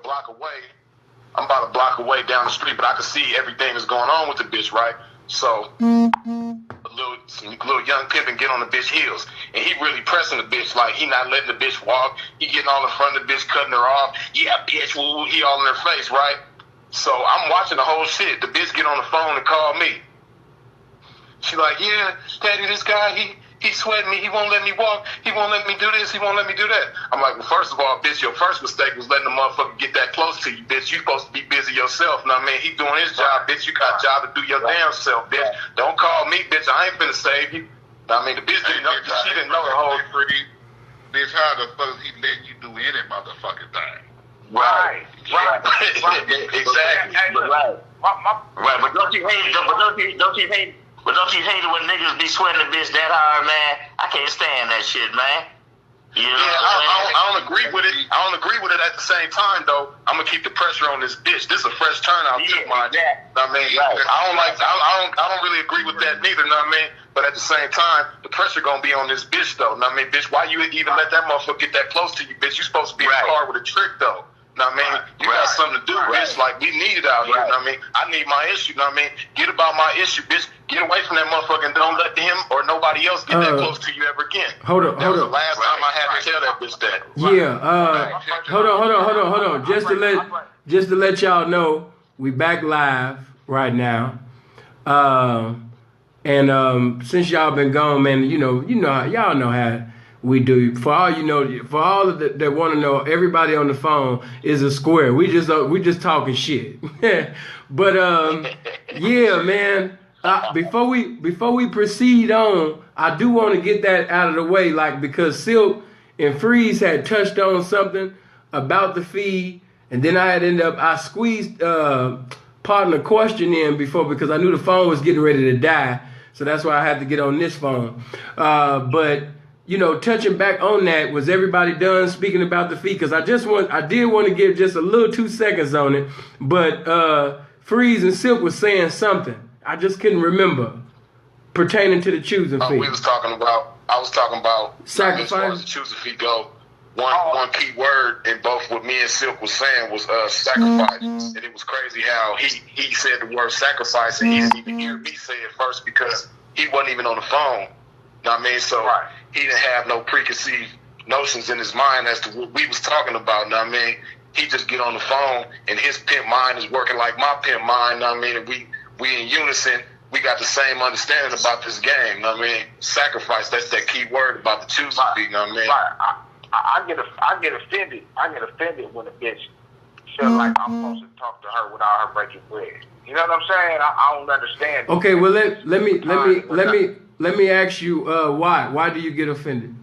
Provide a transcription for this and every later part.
block away. I'm about a block away down the street, but I can see everything that's going on with the bitch, right? So some little young pimpin' get on the bitch heels, and he really pressing the bitch, like he not letting the bitch walk. He getting all in front of the bitch, cutting her off. Yeah, bitch, woo, he all in her face, right? So I'm watching the whole shit. The bitch get on the phone and call me. She like, yeah, daddy, this guy, he sweating me. He won't let me walk. He won't let me do this. He won't let me do that. I'm like, well, first of all, bitch, your first mistake was letting the motherfucker get that close to you, bitch. You supposed to be busy yourself. Now, man, he doing his job, bitch. You got a job to do your damn self, bitch. Don't call me, bitch. I ain't finna save you. Now, I mean, the bitch didn't know. She didn't know the whole free. Bitch, how the fuck is he letting you do any motherfucking thing? Right. Exactly. Right. But don't you hate it? But don't you hate it when niggas be sweating the bitch that hard, man? I can't stand that shit, man. You know I don't agree with it. I don't agree with it at the same time, though. I'm gonna keep the pressure on this bitch. This is a fresh turnout. I mean, I don't really agree with that neither. Know what I mean? But at the same time, the pressure gonna be on this bitch, though. Know what I mean, bitch? Why you even let that motherfucker get that close to you, bitch? You supposed to be in the car with a trick, though. Know what I mean? You got something to do, bitch. Like, we need it out here. Know what I mean? I need my issue. Know what I mean? Get about my issue, bitch. Get away from that motherfucker and don't let him or nobody else get that close to you ever again. Hold on. The last time I had to tell that bitch that. Yeah. Hold on. Just to let y'all know, we back live right now. And since y'all been gone, man, you know y'all know how we do. For all you know, for all that want to know, everybody on the phone is a square. We just talking shit. But yeah, man. Before we proceed on, I do want to get that out of the way, like, because Silk and Freeze had touched on something about the fee, and then I squeezed partner question in before because I knew the phone was getting ready to die, so that's why I had to get on this phone. But you know, touching back on that, was everybody done speaking about the fee? Because I did want to give just a little 2 seconds on it, but Freeze and Silk was saying something. I just couldn't remember pertaining to the choosing fee. I was talking about sacrifice. As far as the choosing fee go, one key word in both what me and Silk was saying was sacrifice. And it was crazy how he said the word sacrifice and he didn't even hear me say it first because he wasn't even on the phone. You know what I mean? So he didn't have no preconceived notions in his mind as to what we was talking about. You know what I mean? He just get on the phone and his pimp mind is working like my pimp mind. You know what I mean? And we in unison, we got the same understanding about this game, you know what I mean? Sacrifice, that's that key word about the choosing fee, you know what I mean? I get offended. I get offended when a bitch feel like I'm supposed to talk to her without her breaking bread. You know what I'm saying? I don't understand. Okay, well let me ask you why? Why do you get offended?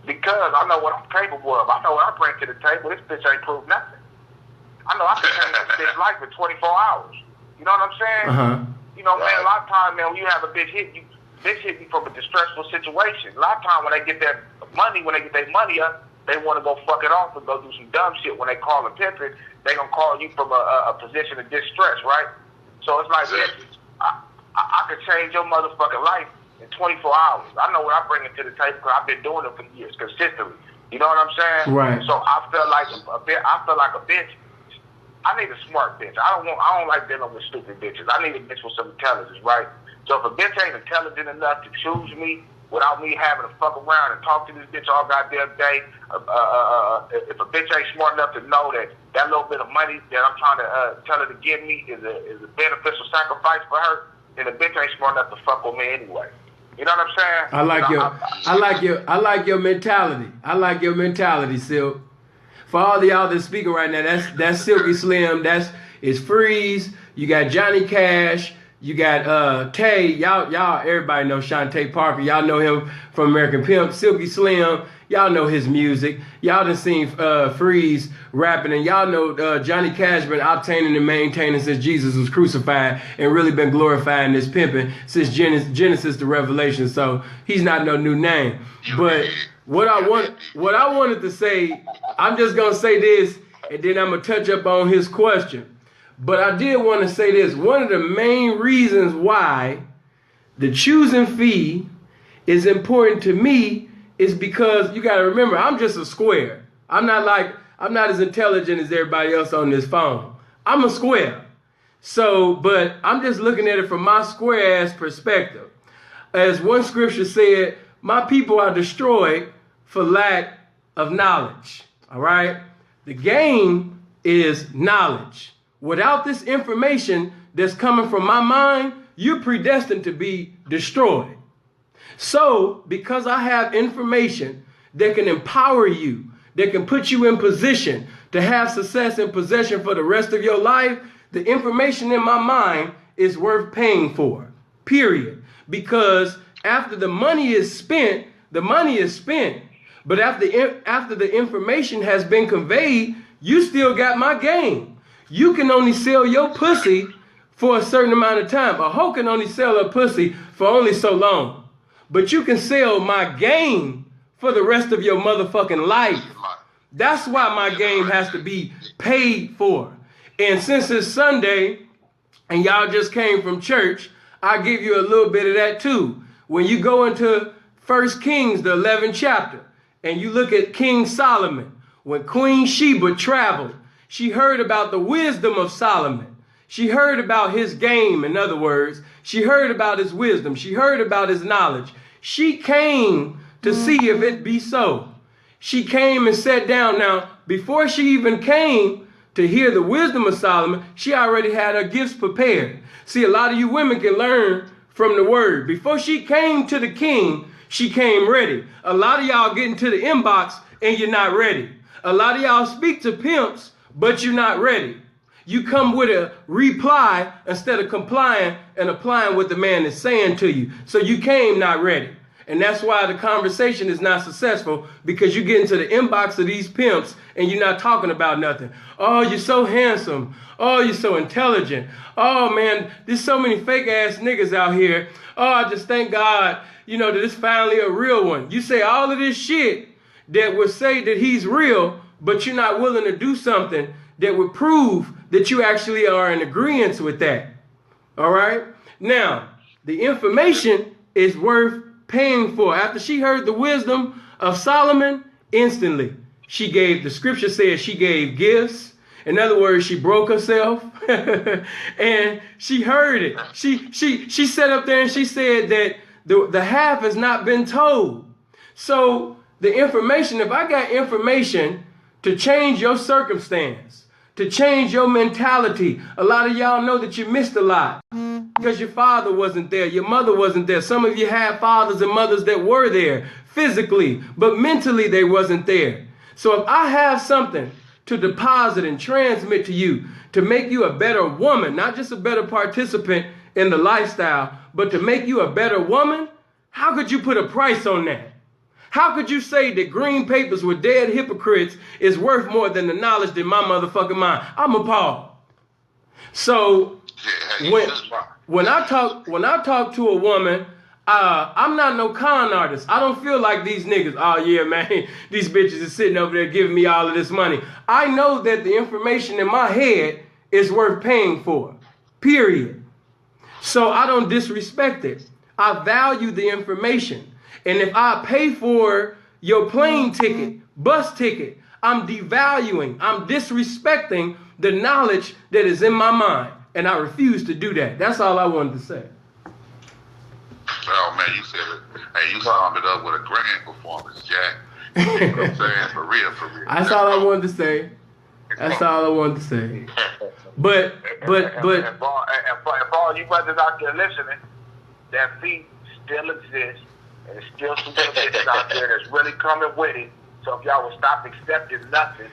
Because I know what I'm capable of. I know what I bring to the table. This bitch ain't proved nothing. I know I can change this bitch life in 24 hours. You know what I'm saying? You know, man, a lot of times, man, when you have a bitch hit you from a distressful situation. A lot of times when they get their money, up, they want to go fuck it off and go do some dumb shit. When they call a pimpin', they gonna call you from a position of distress, right? So it's like, bitch, I could change your motherfucking life in 24 hours. I know what I bring it to the table because I've been doing it for years consistently. You know what I'm saying? Right. So I feel like a bitch. I need a smart bitch. I don't like dealing with stupid bitches. I need a bitch with some intelligence, right? So if a bitch ain't intelligent enough to choose me without me having to fuck around and talk to this bitch all goddamn day, if a bitch ain't smart enough to know that little bit of money that I'm trying to tell her to give me is a beneficial sacrifice for her, then the bitch ain't smart enough to fuck with me anyway. You know what I'm saying? I like your mentality. I like your mentality, Silk. For all of y'all that's speaking right now, that's Silky Slim, it's Freeze, you got Johnny Cash, you got Tay, y'all everybody know Schauntte Parker, y'all know him from American Pimp, Silky Slim, y'all know his music, y'all done seen Freeze rapping, and y'all know Johnny Cash been obtaining and maintaining since Jesus was crucified and really been glorifying this pimping since Genesis to Revelation, so he's not no new name. But what I wanted to say, I'm just gonna say this, and then I'm gonna touch up on his question. But I did want to say this. One of the main reasons why the choosing fee is important to me is because you gotta remember, I'm just a square. I'm not as intelligent as everybody else on this phone. I'm a square. So, but I'm just looking at it from my square ass perspective. As one scripture said, my people are destroyed for lack of knowledge. All right? The game is knowledge. Without this information that's coming from my mind, you're predestined to be destroyed. So, because I have information that can empower you, that can put you in position to have success and possession for the rest of your life, the information in my mind is worth paying for, period. Because after the money is spent, the money is spent. But after the information has been conveyed, you still got my game. You can only sell your pussy for a certain amount of time. A hoe can only sell her pussy for only so long. But you can sell my game for the rest of your motherfucking life. That's why my game has to be paid for. And since it's Sunday and y'all just came from church, I'll give you a little bit of that too. When you go into 1 Kings, the 11th chapter, and you look at King Solomon, when Queen Sheba traveled, she heard about the wisdom of Solomon. She heard about his game, in other words. She heard about his wisdom. She heard about his knowledge. She came to see if it be so. She came and sat down. Now, before she even came to hear the wisdom of Solomon, she already had her gifts prepared. See, a lot of you women can learn from the word. Before she came to the king, she came ready. A lot of y'all get into the inbox and you're not ready. A lot of y'all speak to pimps, but you're not ready. You come with a reply instead of complying and applying what the man is saying to you. So you came not ready. And that's why the conversation is not successful, because you get into the inbox of these pimps and you're not talking about nothing. Oh, you're so handsome. Oh, you're so intelligent. Oh, man, there's so many fake ass niggas out here. Oh, I just thank God, that it's finally a real one. You say all of this shit that would say that he's real, but you're not willing to do something that would prove that you actually are in agreement with that. All right? Now, the information is worth paying for. After she heard the wisdom of Solomon, instantly she gave, the scripture says she gave gifts. In other words, she broke herself and she heard it. She sat up there and she said that the half has not been told. So the information, if I got information to change your circumstance, to change your mentality, a lot of y'all know that you missed a lot because your father wasn't there, your mother wasn't there. Some of you had fathers and mothers that were there physically, but mentally they wasn't there. So if I have something to deposit and transmit to you to make you a better woman, not just a better participant in the lifestyle, but to make you a better woman, how could you put a price on that? How could you say that green papers with dead hypocrites is worth more than the knowledge in my motherfucking mind? I'm appalled. So when I talk to a woman, I'm not no con artist. I don't feel like these niggas, oh yeah, man, these bitches is sitting over there giving me all of this money. I know that the information in my head is worth paying for, period. So I don't disrespect it. I value the information. And if I pay for your plane ticket, bus ticket, I'm devaluing, I'm disrespecting the knowledge that is in my mind. And I refuse to do that. That's all I wanted to say. Oh, man, you said it. Hey, you summed it up with a grand performance, Jack. You know what I'm saying? For real, for real. That's all I wanted to say. That's all I wanted to say. But. And for all you brothers out there listening, that feat still exists. And there's still some bitches out there that's really coming with it. So if y'all would stop accepting nothing,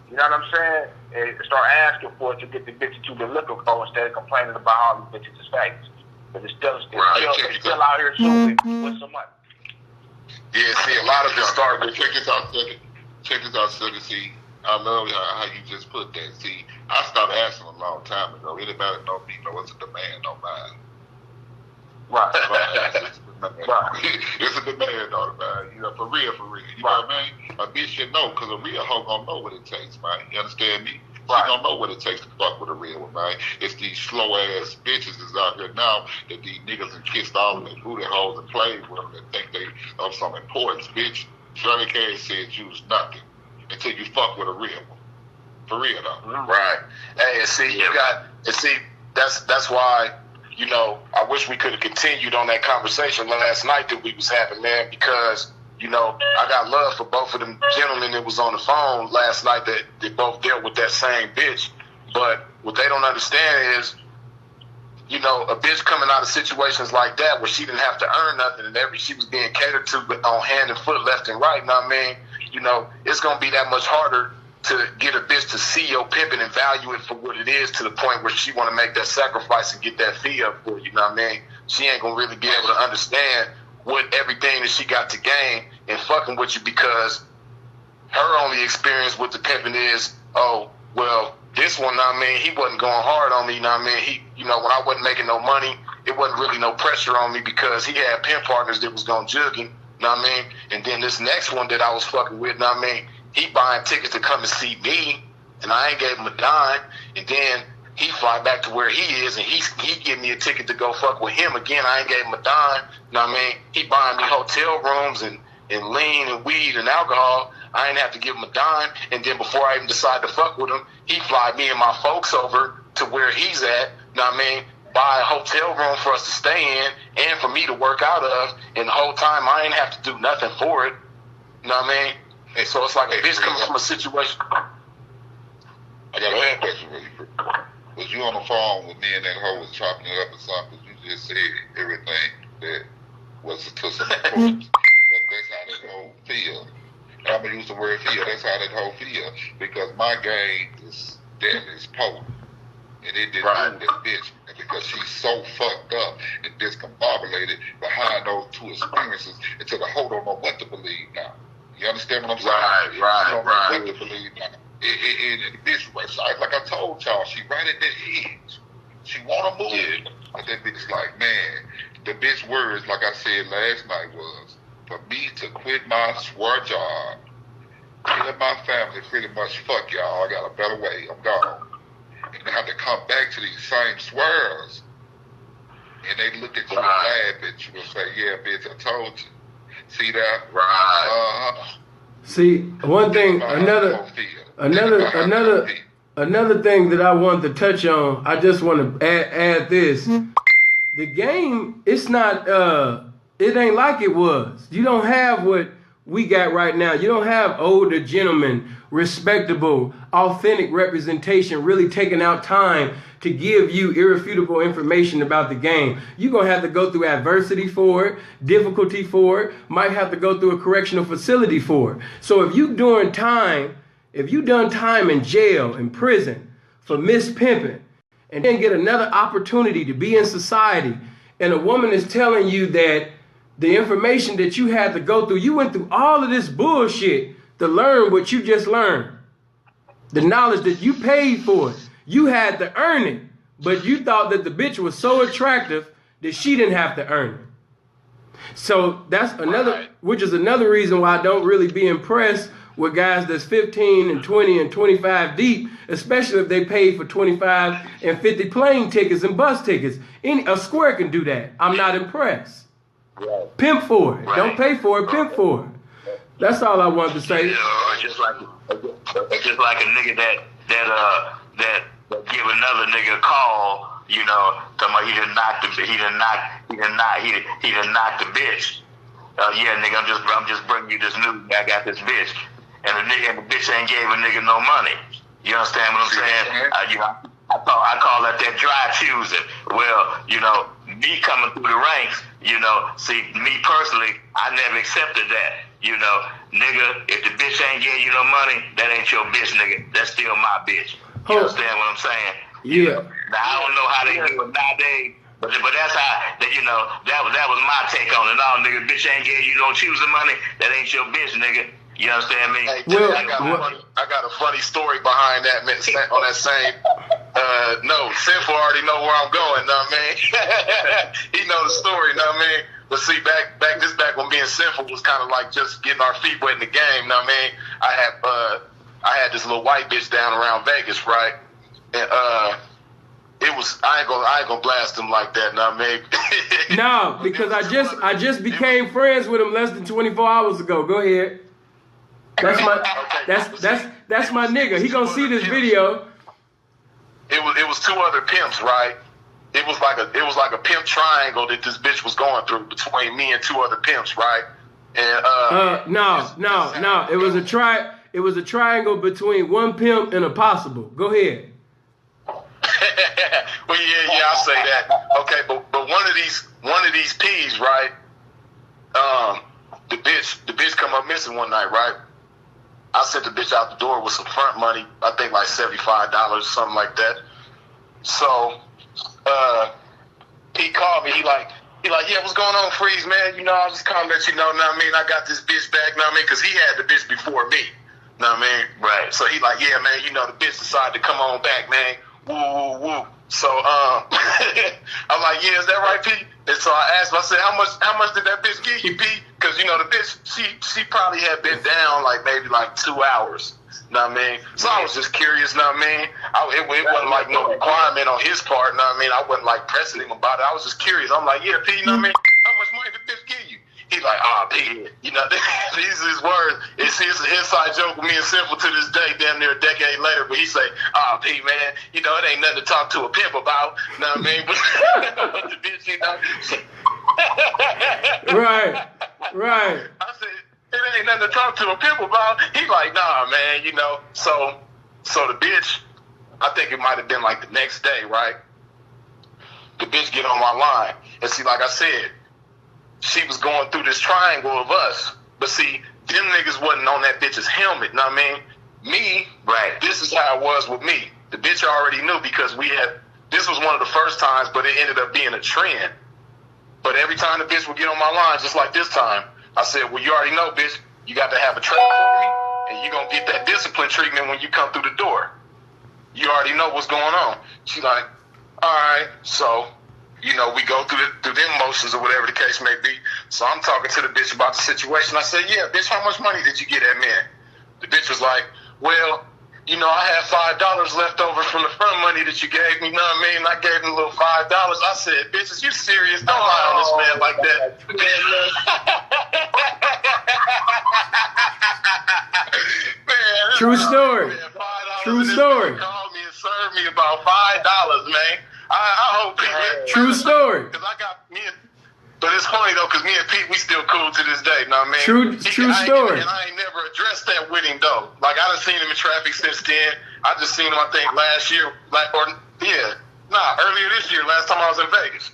you know what I'm saying? And start asking for it to get the bitches you've been looking for instead of complaining about all these bitches is fakes. But it's still out here shooting with some money. Yeah, see, a lot of this start with Check this out, Silky. See, I love how you just put that. See, I stopped asking a long time ago. Anybody know me know what's a demand on mine. Right. It's a demand on mine. You know, for real. You know what I mean? A bitch should know, because a real hoe gonna know what it takes, man. You understand me? She don't know what it takes to fuck with a real one, man. It's these slow ass bitches that's out here now that these niggas have kissed all of their booty holes and played with them that think they of some importance, bitch. Johnny Cash said you was nothing. until you fuck with a real one. For real though. Right. Hey, and see, that's why, you know, I wish we could have continued on that conversation last night that we was having, man, because, you know, I got love for both of them gentlemen that was on the phone last night that both dealt with that same bitch. But what they don't understand is, you know, a bitch coming out of situations like that where she didn't have to earn nothing and she was being catered to on hand and foot, left and right, you know what I mean? You know, it's going to be that much harder to get a bitch to see your pimping and value it for what it is to the point where she want to make that sacrifice and get that fee up for you, you know what I mean? She ain't going to really be able to understand what everything that she got to gain in fucking with you, because her only experience with the pimping is, oh, well, this one, I mean, he wasn't going hard on me, you know what I mean? He, you know, when I wasn't making no money, it wasn't really no pressure on me because he had pimp partners that was going to jug him, you know what I mean? And then this next one that I was fucking with, you know what I mean? He buying tickets to come and see me, and I ain't gave him a dime, and then he fly back to where he is, and he give me a ticket to go fuck with him again. I ain't gave him a dime, you know what I mean? He buying me hotel rooms and lean and weed and alcohol. I ain't have to give him a dime, and then before I even decide to fuck with him, he fly me and my folks over to where he's at, you know what I mean? Buy a hotel room for us to stay in and for me to work out of, and the whole time I ain't have to do nothing for it, you know what I mean? And so it's like a bitch coming from a situation. I got a question for you. Was you on the phone with me and that hoe was chopping it up or something? You just said everything that was to some importance. But that's how that hoe feel. And I'm going to use the word feel. That's how that hoe feel. Because my game is potent. And it didn't move that bitch because she's so fucked up and discombobulated behind those two experiences until the hoe don't know what to believe now. You understand what I'm saying? Right. What to believe now. And the bitch, like I told y'all, she right at the edge. She want to move. Yeah. But that bitch like, man, the bitch words, like I said last night, was for me to quit my swear job, let my family pretty much fuck y'all. I got a better way. I'm gone. And I have to come back to these same swears. And they look at you and laugh at you and say, yeah, bitch, I told you. See that? Right. See, one thing, another thing that I want to touch on, I just want to add this. The game, it's not, it ain't like it was. You don't have what we got right now. You don't have older gentlemen, respectable, authentic representation, really taking out time to give you irrefutable information about the game. You're going to have to go through adversity for it, difficulty for it, might have to go through a correctional facility for it. So if you done time in jail, in prison for mispimping, and then get another opportunity to be in society, and a woman is telling you that the information that you had to go through, you went through all of this bullshit to learn what you just learned. The knowledge that you paid for it. You had to earn it, but you thought that the bitch was so attractive that she didn't have to earn it. So that's another, which is another reason why I don't really be impressed with guys that's 15 and 20 and 25 deep, especially if they paid for 25 and 50 plane tickets and bus tickets. A square can do that. I'm not impressed. Right. Pimp for it. Right. Don't pay for it, pimp for it. That's all I wanted to say. Just like a nigga that give another nigga a call, you know, talking about he done knocked the bitch. Yeah, nigga, I'm just bringing you this news. I got this bitch, and the bitch ain't gave a nigga no money. You understand what I'm saying? I call that dry choosing. Well, you know, me coming through the ranks, you know, see, me personally, I never accepted that. You know, nigga, if the bitch ain't getting you no money, that ain't your bitch, nigga. That's still my bitch. You understand what I'm saying? Yeah. Now, I don't know how they do it nowadays, but that's how, you know, that was my take on it. No, nigga, bitch ain't getting you no choosing money, that ain't your bitch, nigga. You understand me? Hey, I got a funny story behind that, man, on that same note. Sinful already know where I'm going, know what I mean? He know the story, know what I mean? But see, back when being sinful was kind of like just getting our feet wet in the game, know what I mean? I had this little white bitch down around Vegas, right? And it was I ain't gonna blast him like that, know what I mean? No, because I just became friends with him less than 24 hours ago. Go ahead. That's my nigga. He gonna see this video. It was two other pimps, right? It was like a pimp triangle that this bitch was going through between me and two other pimps, right? And no. It was a triangle between one pimp and a possible. Go ahead. Well, yeah, I'll say that. Okay, but one of these P's, right? The bitch come up missing one night, right? I sent the bitch out the door with some front money. I think like $75, something like that. So, he called me. He like, yeah, what's going on, Freeze, man? You know, I was just calling to let you know, know what I mean? I got this bitch back, know what I mean? Because he had the bitch before me, know what I mean? Right. So he like, yeah, man, you know, the bitch decided to come on back, man. Woo, woo, woo. So, I'm like, yeah, is that right, P? And so I asked him, I said, how much did that bitch give you, P? Because, you know, the bitch, she probably had been down like maybe like 2 hours. Know what I mean? So I was just curious, know what I mean? It wasn't like no requirement on his part, know what I mean? I wasn't like pressing him about it. I was just curious. I'm like, yeah, P, you know what I mean? How much money did this give you? He like, P, you know, these are his words. It's an inside joke with me and Simple to this day, damn near a decade later, but he say, P, man, you know, it ain't nothing to talk to a pimp about, know what I mean? But the bitch, you know. Right. I said, it ain't nothing to talk to a pimp about. He like, nah, man, you know. So the bitch, I think it might have been like the next day, right? The bitch get on my line. And see, like I said, she was going through this triangle of us. But see, them niggas wasn't on that bitch's helmet, know what I mean? Me, right. This is how it was with me. The bitch already knew because this was one of the first times, but it ended up being a trend. But every time the bitch would get on my line, just like this time, I said, well, you already know, bitch, you got to have a training for me, and you're going to get that discipline treatment when you come through the door. You already know what's going on. She like, all right. So, you know, we go through them motions or whatever the case may be. So I'm talking to the bitch about the situation. I said, yeah, bitch, how much money did you get that man? The bitch was like, well, you know, I had $5 left over from the front money that you gave me, you know what I mean? I gave him a little $5. I said, bitch, is you serious? Don't lie on this man like that. Man, True story. Man, True story. Called me and served me about $5, man. I hope people. True story. Because I got me and. But it's funny though, because me and Pete, we still cool to this day. Know what I mean? True story. And I ain't never addressed that with him though. Like I done seen him in traffic since then. I just seen him, I think, last year, earlier this year. Last time I was in Vegas.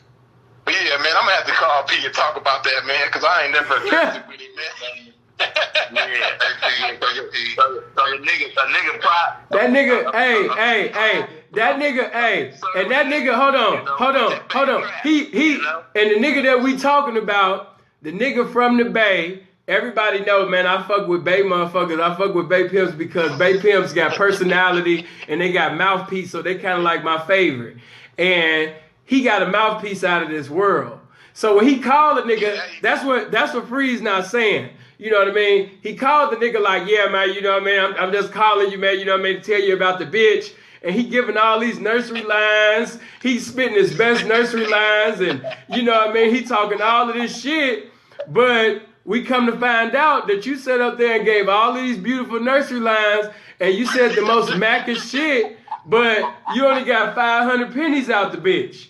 But yeah, man, I'm gonna have to call Pete and talk about that, man, because I ain't never addressed it with him, man. That nigga, hold on. He, and the nigga that we talking about, the nigga from the Bay, everybody know, man, I fuck with Bay motherfuckers. I fuck with Bay Pimps because Bay Pimps got personality and they got mouthpiece, so they kind of like my favorite. And he got a mouthpiece out of this world. So when he called a nigga, that's what Freeze not saying. You know what I mean? He called the nigga like, yeah, man, you know what I mean? I'm just calling you, man, you know what I mean, to tell you about the bitch. And he giving all these nursery lines. He's spitting his best nursery lines. And, you know what I mean? He talking all of this shit. But we come to find out that you sat up there and gave all these beautiful nursery lines. And you said the most mackish shit. But you only got 500 pennies out the bitch.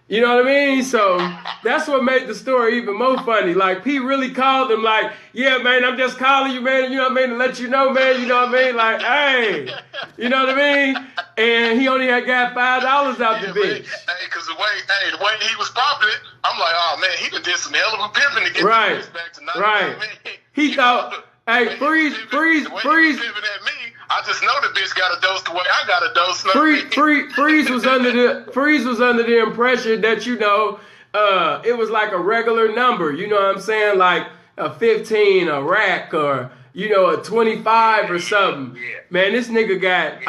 You know what I mean? So that's what made the story even more funny. Like, P really called him like, yeah, man, I'm just calling you, man, you know what I mean, to let you know, man, you know what I mean? Like, hey, you know what I mean? And he only had got $5 out the bitch. Hey, because the way he was popping it, I'm like, oh, man, he done did some hell of a pimping to get this back tonight. Right. He thought, hey, Freeze. Pimping at me, I just know the bitch got a dose the way I got a dose. Freeze was under the impression that, you know, it was like a regular number. You know what I'm saying? Like a 15, a rack, or, you know, a 25 or something. Yeah. Man, this nigga got,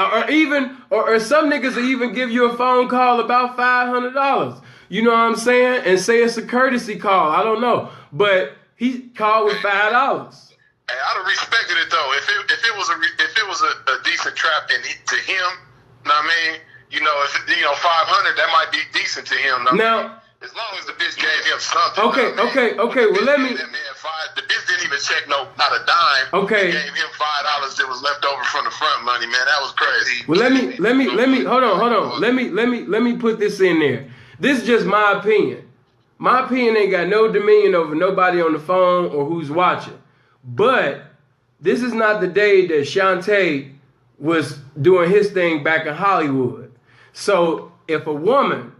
or some niggas will even give you a phone call about $500. You know what I'm saying? And say it's a courtesy call. I don't know, but he called with $5. Hey, I'd have respected it though. If it was a decent trap and to him, know what I mean? You know, if 500, that might be decent to him. Know now, as long as the bitch gave him something. Okay. Well, let me. That man The bitch didn't even check not a dime. Okay. They gave him $5 that was left over from the front money, man. That was crazy. Well, let me hold on. Let me put this in there. This is just my opinion. My opinion ain't got no dominion over nobody on the phone or who's watching. But this is not the day that Schauntte was doing his thing back in Hollywood. So if a woman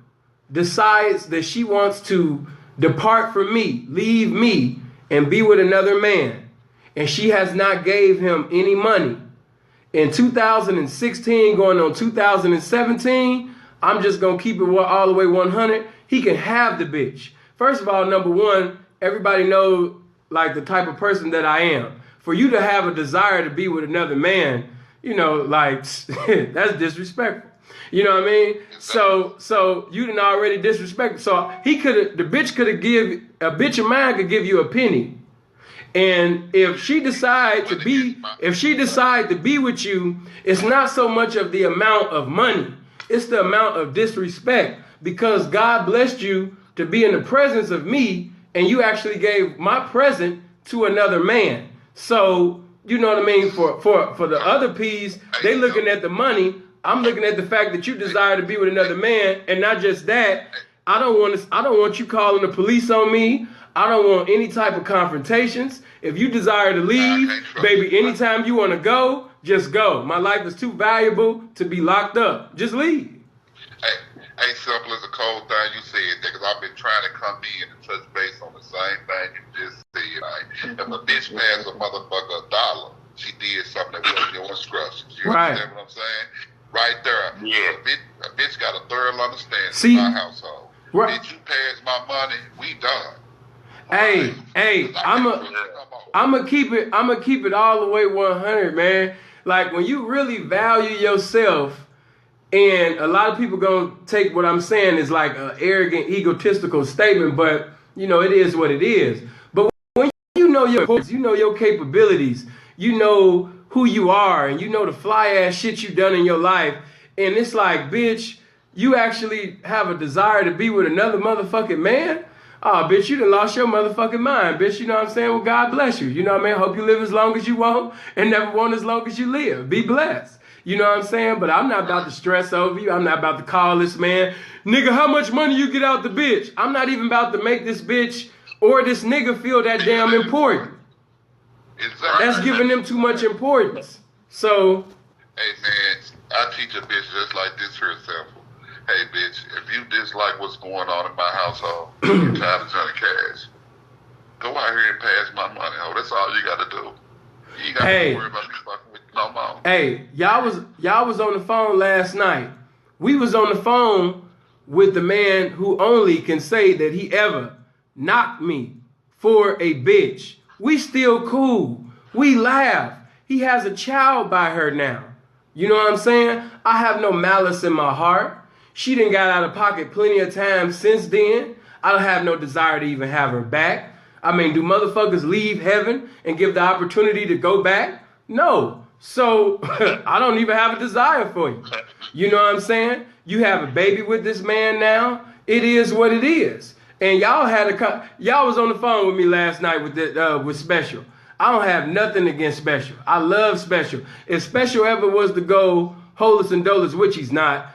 decides that she wants to depart from me, leave me, and be with another man, and she has not gave him any money, in 2016 going on 2017, I'm just going to keep it all the way 100. He can have the bitch. First of all, number one, everybody knows like the type of person that I am. For you to have a desire to be with another man, you know, like that's disrespectful. You know what I mean? So you didn't already disrespect. So the bitch could have a bitch of mine could give you a penny. And if she decide to be with you, it's not so much of the amount of money. It's the amount of disrespect, because God blessed you to be in the presence of me, and you actually gave my present to another man. So, you know what I mean? For the other P's, they looking at the money. I'm looking at the fact that you desire to be with another man, and not just that. I don't want you calling the police on me. I don't want any type of confrontations. If you desire to leave, baby, anytime you want to go, just go. My life is too valuable to be locked up. Just leave. Ain't simple as a cold thing you said, because I've been trying to come in and touch base on the same thing you just said. Right? If a bitch pays a motherfucker $1, she did something that wasn't your instructions. You understand what I'm saying? Right there. Yeah. A bitch got a thorough understanding in my household. Right. Bitch, you pass my money, we done. Hey, I'ma keep it all the way 100, man. Like, when you really value yourself, and a lot of people gonna take what I'm saying as like an arrogant, egotistical statement, but you know, it is what it is. But when you know your capabilities, you know who you are, and you know the fly ass shit you done in your life, and it's like, bitch, you actually have a desire to be with another motherfucking man? Oh, bitch, you done lost your motherfucking mind, bitch. You know what I'm saying? Well, God bless you. You know what I mean? Hope you live as long as you want and never want as long as you live. Be blessed. You know what I'm saying? But I'm not about to stress over you. I'm not about to call this man, nigga, how much money you get out the bitch? I'm not even about to make this bitch or this nigga feel that damn important. Exactly. That's giving them too much importance. So, hey, man, I teach a bitch just like this for example. Hey, bitch, if you dislike what's going on in my household, you're tired of Johnny Cash, go out here and pass my money. Oh, that's all you got to do. You got to worry about me fucking with you no more. Hey, y'all was on the phone last night. We was on the phone with the man who only can say that he ever knocked me for a bitch. We still cool. We laugh. He has a child by her now. You know what I'm saying? I have no malice in my heart. She done got out of pocket plenty of times since then. I don't have no desire to even have her back. I mean, do motherfuckers leave heaven and give the opportunity to go back? No. So I don't even have a desire for you. You know what I'm saying? You have a baby with this man now. It is what it is. And y'all was on the phone with me last night with Special. I don't have nothing against Special. I love Special. If Special ever was to go holus and dolus, which he's not,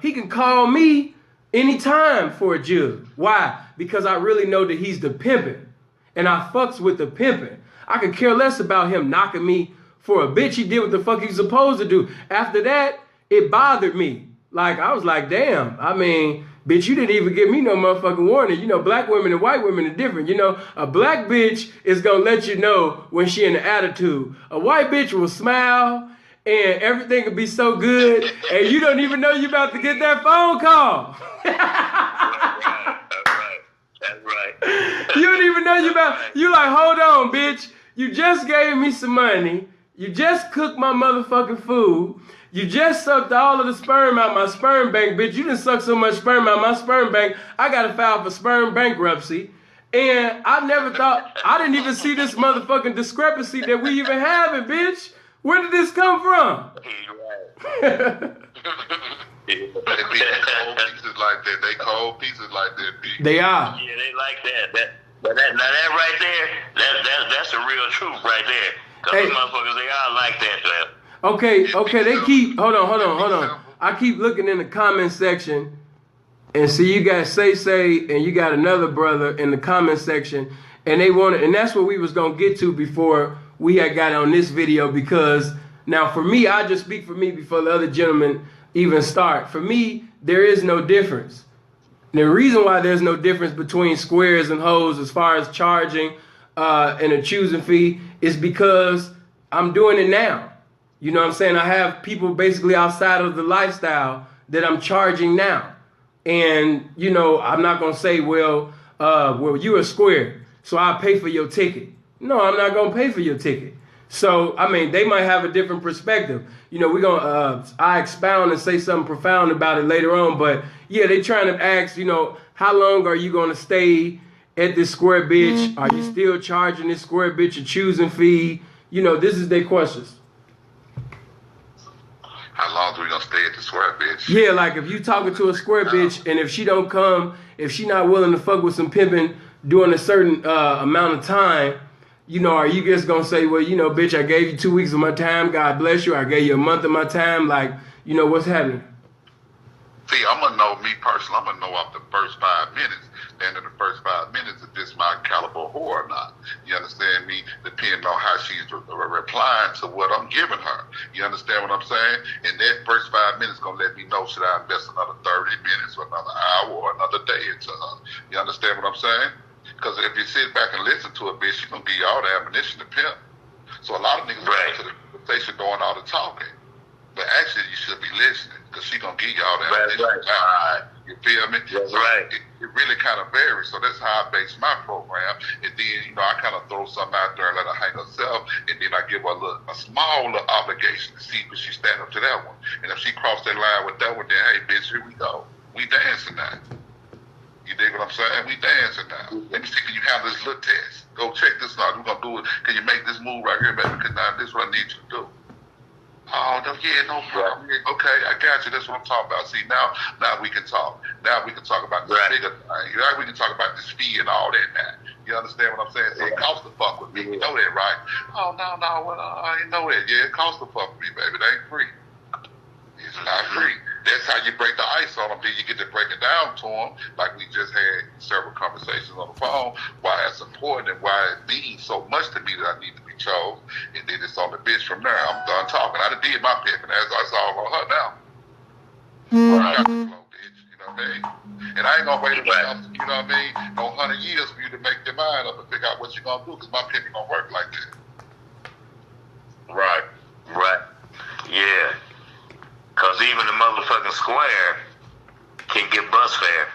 he can call me anytime for a jug. Why? Because I really know that he's the pimpin'. And I fucks with the pimpin'. I could care less about him knocking me for a bitch. He did what the fuck he's supposed to do. After that, it bothered me. Like, I was like, damn. I mean, bitch, you didn't even give me no motherfucking warning. You know, black women and white women are different. You know, a black bitch is gonna let you know when she in the attitude. A white bitch will smile and everything will be so good, and you don't even know you about to get that phone call. That's right. You don't even know you like, hold on, bitch. You just gave me some money. You just cooked my motherfucking food. You just sucked all of the sperm out my sperm bank, bitch. You done sucked so much sperm out my sperm bank, I gotta file for sperm bankruptcy. And I never thought, I didn't even see this motherfucking discrepancy that we even have it, bitch. Where did this come from? They cold pieces like that. They cold pieces like that. They are. Yeah, they like that. But that right there, that's the real truth right there. Cause these motherfuckers, they are like that, man. Okay, they keep, hold on. I keep looking in the comment section and see you got Say, and you got another brother in the comment section, and they wanted, and that's what we was gonna get to before we had got on this video, because now for me, I just speak for me before the other gentleman even start. For me, there is no difference. The reason why there's no difference between squares and hoes as far as charging and a choosing fee is because I'm doing it now. You know what I'm saying? I have people basically outside of the lifestyle that I'm charging now. And, you know, I'm not going to say, well, you're a square, so I'll pay for your ticket. No, I'm not going to pay for your ticket. So, I mean, they might have a different perspective. You know, we're going to, I expound and say something profound about it later on. But, yeah, they trying to ask, you know, how long are you going to stay at this square bitch? Are you still charging this square bitch a choosing fee? You know, this is their questions. How long are we gonna stay at the square bitch? Yeah, like if you talking to a square bitch and if she don't come, if she not willing to fuck with some pimping during a certain amount of time, you know, are you just gonna say, well, you know, bitch, I gave you 2 weeks of my time, God bless you, I gave you a month of my time, like, you know, what's happening? See, I'm gonna know, me personally, I'm gonna know after the first 5 minutes, then in the first 5 minutes, if this my caliber whore or not. You understand me? Depending on how she's replying to what I'm giving her. You understand what I'm saying? And that first 5 minutes gonna let me know, should I invest another 30 minutes or another hour or another day into her? You understand what I'm saying? Because if you sit back and listen to a bitch, she's gonna give you all the ammunition to pimp. So a lot of niggas go to the conversation doing all the talking. But actually, you should be listening, because she gonna give you all that. That's right. You feel me? That's so right. It really kind of varies. So that's how I base my program. And then, you know, I kind of throw something out there and let her hang herself. And then I give her a small little obligation to see if she stand up to that one. And if she cross that line with that one, then hey, bitch, here we go. We dancing now. You dig what I'm saying? We dancing now. Let me see, can you handle this little test? Go check this out. We're gonna do it. Can you make this move right here, baby? Because now this is what I need you to do. Oh, no, yeah, no problem. Okay, I got you. That's what I'm talking about. See, now we can talk. Now we can talk about the bigger thing. Now we can talk about this fee and all that now. You understand what I'm saying? See, it costs the fuck with me. You know that, right? Oh, no, well, I didn't know that. Yeah, it costs the fuck with me, baby. It ain't free. It's not free. That's how you break the ice on them. Then you get to break it down to them, like we just had several conversations on the phone, why it's important and why it means so much to me that I need to be chose. And then it's on the bitch from there. I'm done talking. I done did my pimping. That's all on her now. I got the flow, bitch. You know what I mean? And I ain't gonna wait enough, you know what I mean, no 100 years for you to make your mind up and figure out what you're gonna do, because my pimping gonna work like that. Right. Yeah. Because even the motherfucking square can get bus fare.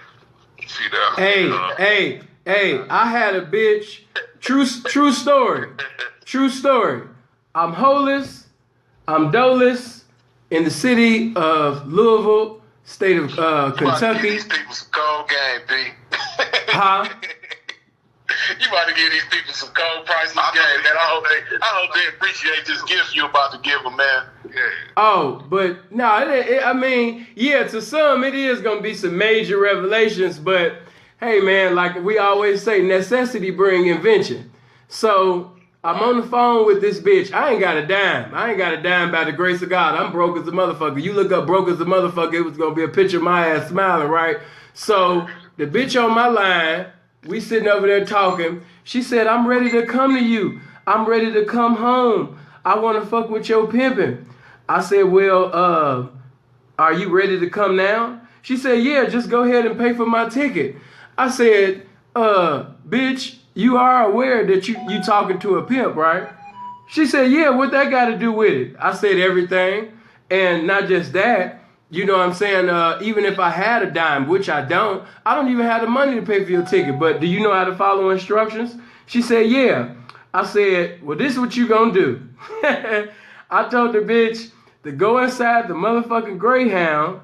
See that? Hey, I had a bitch. True story. True story. I'm holeless. I'm doleless in the city of Louisville, state of Kentucky. These people some cold game, B. Huh? You about to give these people some cold priceless game, man. I hope they appreciate this gift you about to give them, man. Yeah. Oh, but no, I mean, yeah, to some it is gonna be some major revelations, but hey, man, like we always say, necessity bring invention. So I'm on the phone with this bitch. I ain't got a dime. By the grace of God. I'm broke as a motherfucker. You look up broke as a motherfucker, it was gonna be a picture of my ass smiling, right? So the bitch on my line, we sitting over there talking. She said, I'm ready to come to you. I'm ready to come home. I want to fuck with your pimping. I said, well, are you ready to come now? She said, yeah, just go ahead and pay for my ticket. I said, bitch, you are aware that you talking to a pimp, right? She said, yeah, what that got to do with it? I said, everything. And not just that, you know what I'm saying? Even if I had a dime, which I don't even have the money to pay for your ticket. But do you know how to follow instructions? She said, yeah. I said, well, this is what you gonna do. I told the bitch to go inside the motherfucking Greyhound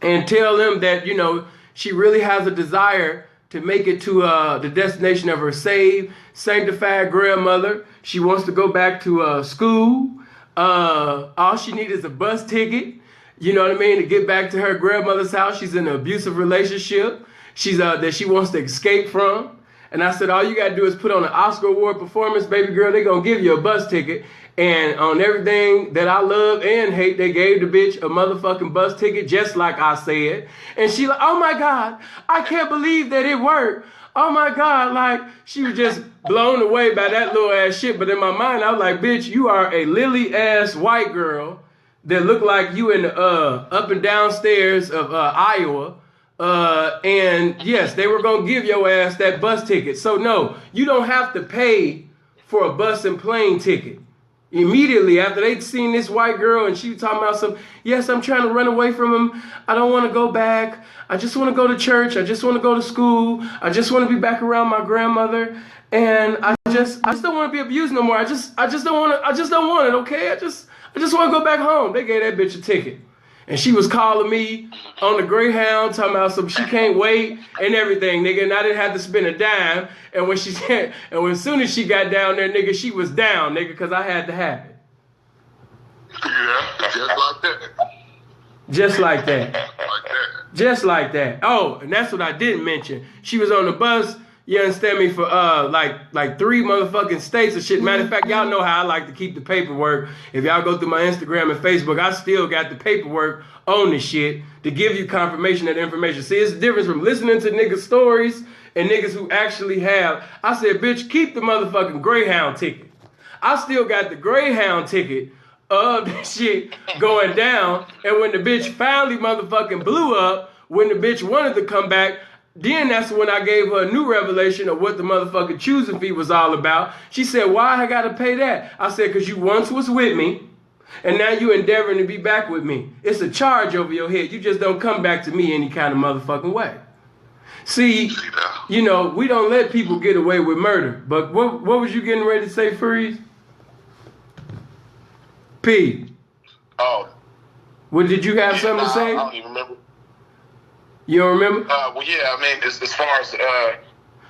and tell them that, you know, she really has a desire to make it to the destination of her saved, sanctified grandmother. She wants to go back to school. All she needs is a bus ticket. You know what I mean? To get back to her grandmother's house. She's in an abusive relationship. She's that she wants to escape from. And I said, all you got to do is put on an Oscar Award performance, baby girl. They going to give you a bus ticket. And on everything that I love and hate, they gave the bitch a motherfucking bus ticket, just like I said. And she like, oh my God, I can't believe that it worked. Oh my God, like she was just blown away by that little ass shit. But in my mind, I was like, bitch, you are a lily ass white girl that looked like you in the up and down stairs of Iowa. And yes, they were gonna give your ass that bus ticket. So no, you don't have to pay for a bus and plane ticket. Immediately after they'd seen this white girl and she was talking about some, yes, I'm trying to run away from him. I don't want to go back. I just want to go to church. I just want to go to school. I just want to be back around my grandmother. And I just don't want to be abused no more. I just don't want it, okay? I just want to go back home. They gave that bitch a ticket. And she was calling me on the Greyhound, talking about some she can't wait and everything, nigga. And I didn't have to spend a dime. And when she said, as soon as she got down there, nigga, she was down, nigga, because I had to have it. Yeah, just like that. Just like that. Like that. Just like that. Oh, and that's what I didn't mention. She was on the bus, you understand me, for like 3 motherfucking states and shit. Matter of fact, y'all know how I like to keep the paperwork. If y'all go through my Instagram and Facebook, I still got the paperwork on this shit to give you confirmation of the information. See, it's the difference from listening to niggas' stories and niggas who actually have. I said, bitch, keep the motherfucking Greyhound ticket. I still got the Greyhound ticket of this shit going down. And when the bitch finally motherfucking blew up, when the bitch wanted to come back, then that's when I gave her a new revelation of what the motherfucking choosing fee was all about. She said, why I gotta pay that? I said, because you once was with me, and now you endeavoring to be back with me. It's a charge over your head. You just don't come back to me any kind of motherfucking way. See, you know, we don't let people get away with murder. But what was you getting ready to say, Freeze? P. Oh. What, did you have something to say? I don't even remember. You don't remember? Well, yeah, I mean, as far as, I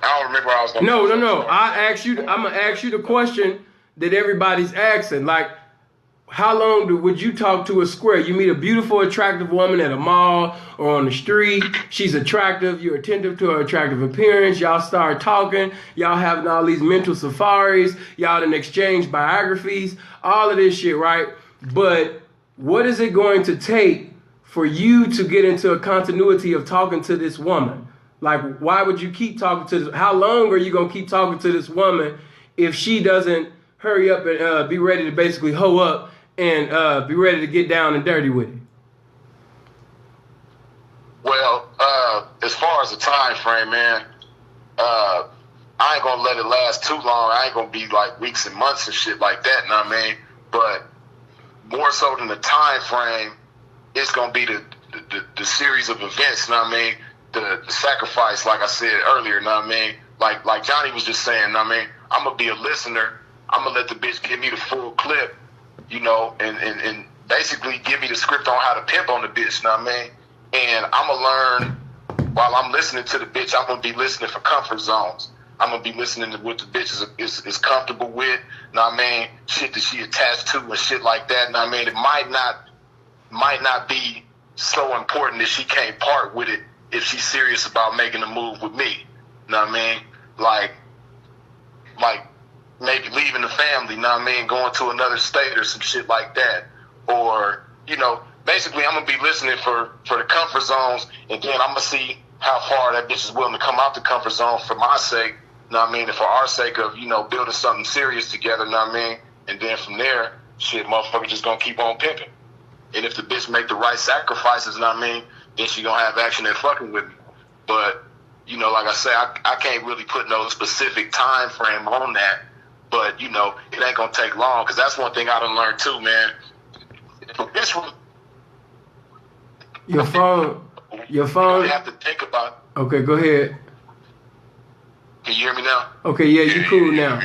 don't remember how I was going to No. I'm going to ask you the question that everybody's asking. Like, how long would you talk to a square? You meet a beautiful, attractive woman at a mall or on the street. She's attractive. You're attentive to her attractive appearance. Y'all start talking. Y'all having all these mental safaris. Y'all done exchange biographies. All of this shit, right? But what is it going to take for you to get into a continuity of talking to this woman? Like, why would you keep talking to this? How long are you going to keep talking to this woman if she doesn't hurry up and be ready to basically hoe up and be ready to get down and dirty with it? Well, as far as the time frame, man, I ain't going to let it last too long. I ain't going to be like weeks and months and shit like that, you know what I mean? But more so than the time frame, it's going to be the series of events, you know what I mean? The sacrifice, like I said earlier, you know what I mean? Like Johnny was just saying, you know what I mean? I'm going to be a listener. I'm going to let the bitch give me the full clip, you know, and basically give me the script on how to pimp on the bitch, you know what I mean? And I'm going to learn while I'm listening to the bitch. I'm going to be listening for comfort zones. I'm going to be listening to what the bitch is comfortable with, you know what I mean? Shit that she attached to and shit like that, you know what I mean? It might not be so important that she can't part with it if she's serious about making a move with me. You know what I mean? Like maybe leaving the family, you know what I mean? Going to another state or some shit like that. Or, you know, basically I'm going to be listening for the comfort zones, and then I'm going to see how far that bitch is willing to come out the comfort zone for my sake, you know what I mean? And for our sake of, you know, building something serious together, you know what I mean? And then from there, shit, motherfucker just going to keep on pimping. And if the bitch make the right sacrifices, you know what I mean, then she gonna have action and fucking with me. But, you know, like I say, I can't really put no specific time frame on that. But, you know, it ain't gonna take long, because that's one thing I done learned too, man. This one, Your phone. You have to think about. Okay, go ahead. Can you hear me now? Okay, yeah, you cool now.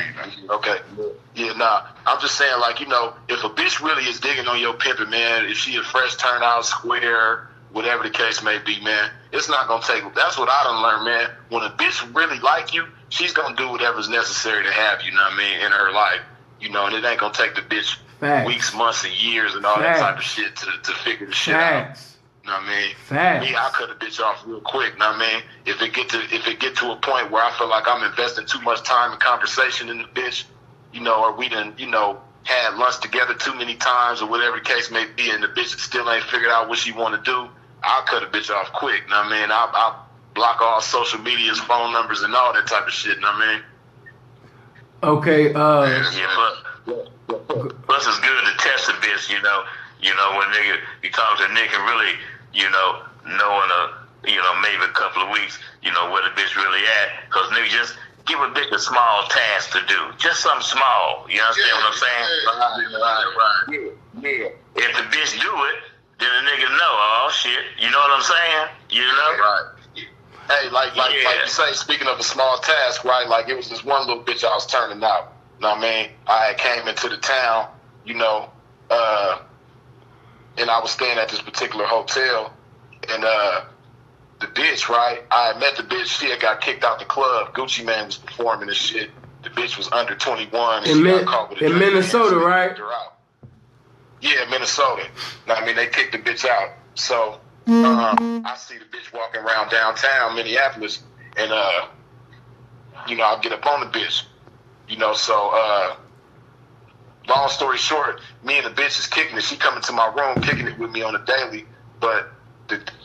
Okay. Yeah, nah. I'm just saying, like, you know, if a bitch really is digging on your pimping, man, if she a fresh turnout, square, whatever the case may be, man, it's not gonna take. That's what I done learned, man. When a bitch really like you, she's gonna do whatever's necessary to have you, know what I mean, in her life. You know, and it ain't gonna take the bitch weeks, months, and years and all that type of shit to figure the shit out. You know what I mean? Facts. Me, I cut a bitch off real quick. You know what I mean? If it get to a point where I feel like I'm investing too much time and conversation in the bitch, you know, or we done, you know, had lunch together too many times or whatever the case may be, and the bitch still ain't figured out what she want to do, I'll cut a bitch off quick. You know what I mean? I'll block all social medias, phone numbers, and all that type of shit. You know what I mean? Okay. Plus it's good to test a bitch, you know. You know, when nigga, you talk to Nick and really, you know, knowing maybe a couple of weeks, you know, where the bitch really at. Because nigga, just give a bitch a small task to do. Just something small. You understand what I'm saying? Right. Yeah. If the bitch do it, then the nigga know, oh shit. You know what I'm saying? You know? Right. Hey, like you say, speaking of a small task, right? Like it was this one little bitch I was turning out. You know what I mean? I had came into the town, you know, and I was staying at this particular hotel, and the bitch, right? I had met the bitch. She had got kicked out the club. Gucci Mane was performing and shit. The bitch was under 21. And she got caught with a in Minnesota, right? Yeah, Minnesota. Now, I mean, they kicked the bitch out. So I see the bitch walking around downtown Minneapolis, and you know, I get up on the bitch. You know, so long story short, me and the bitch is kicking it. She coming to my room, kicking it with me on a daily. But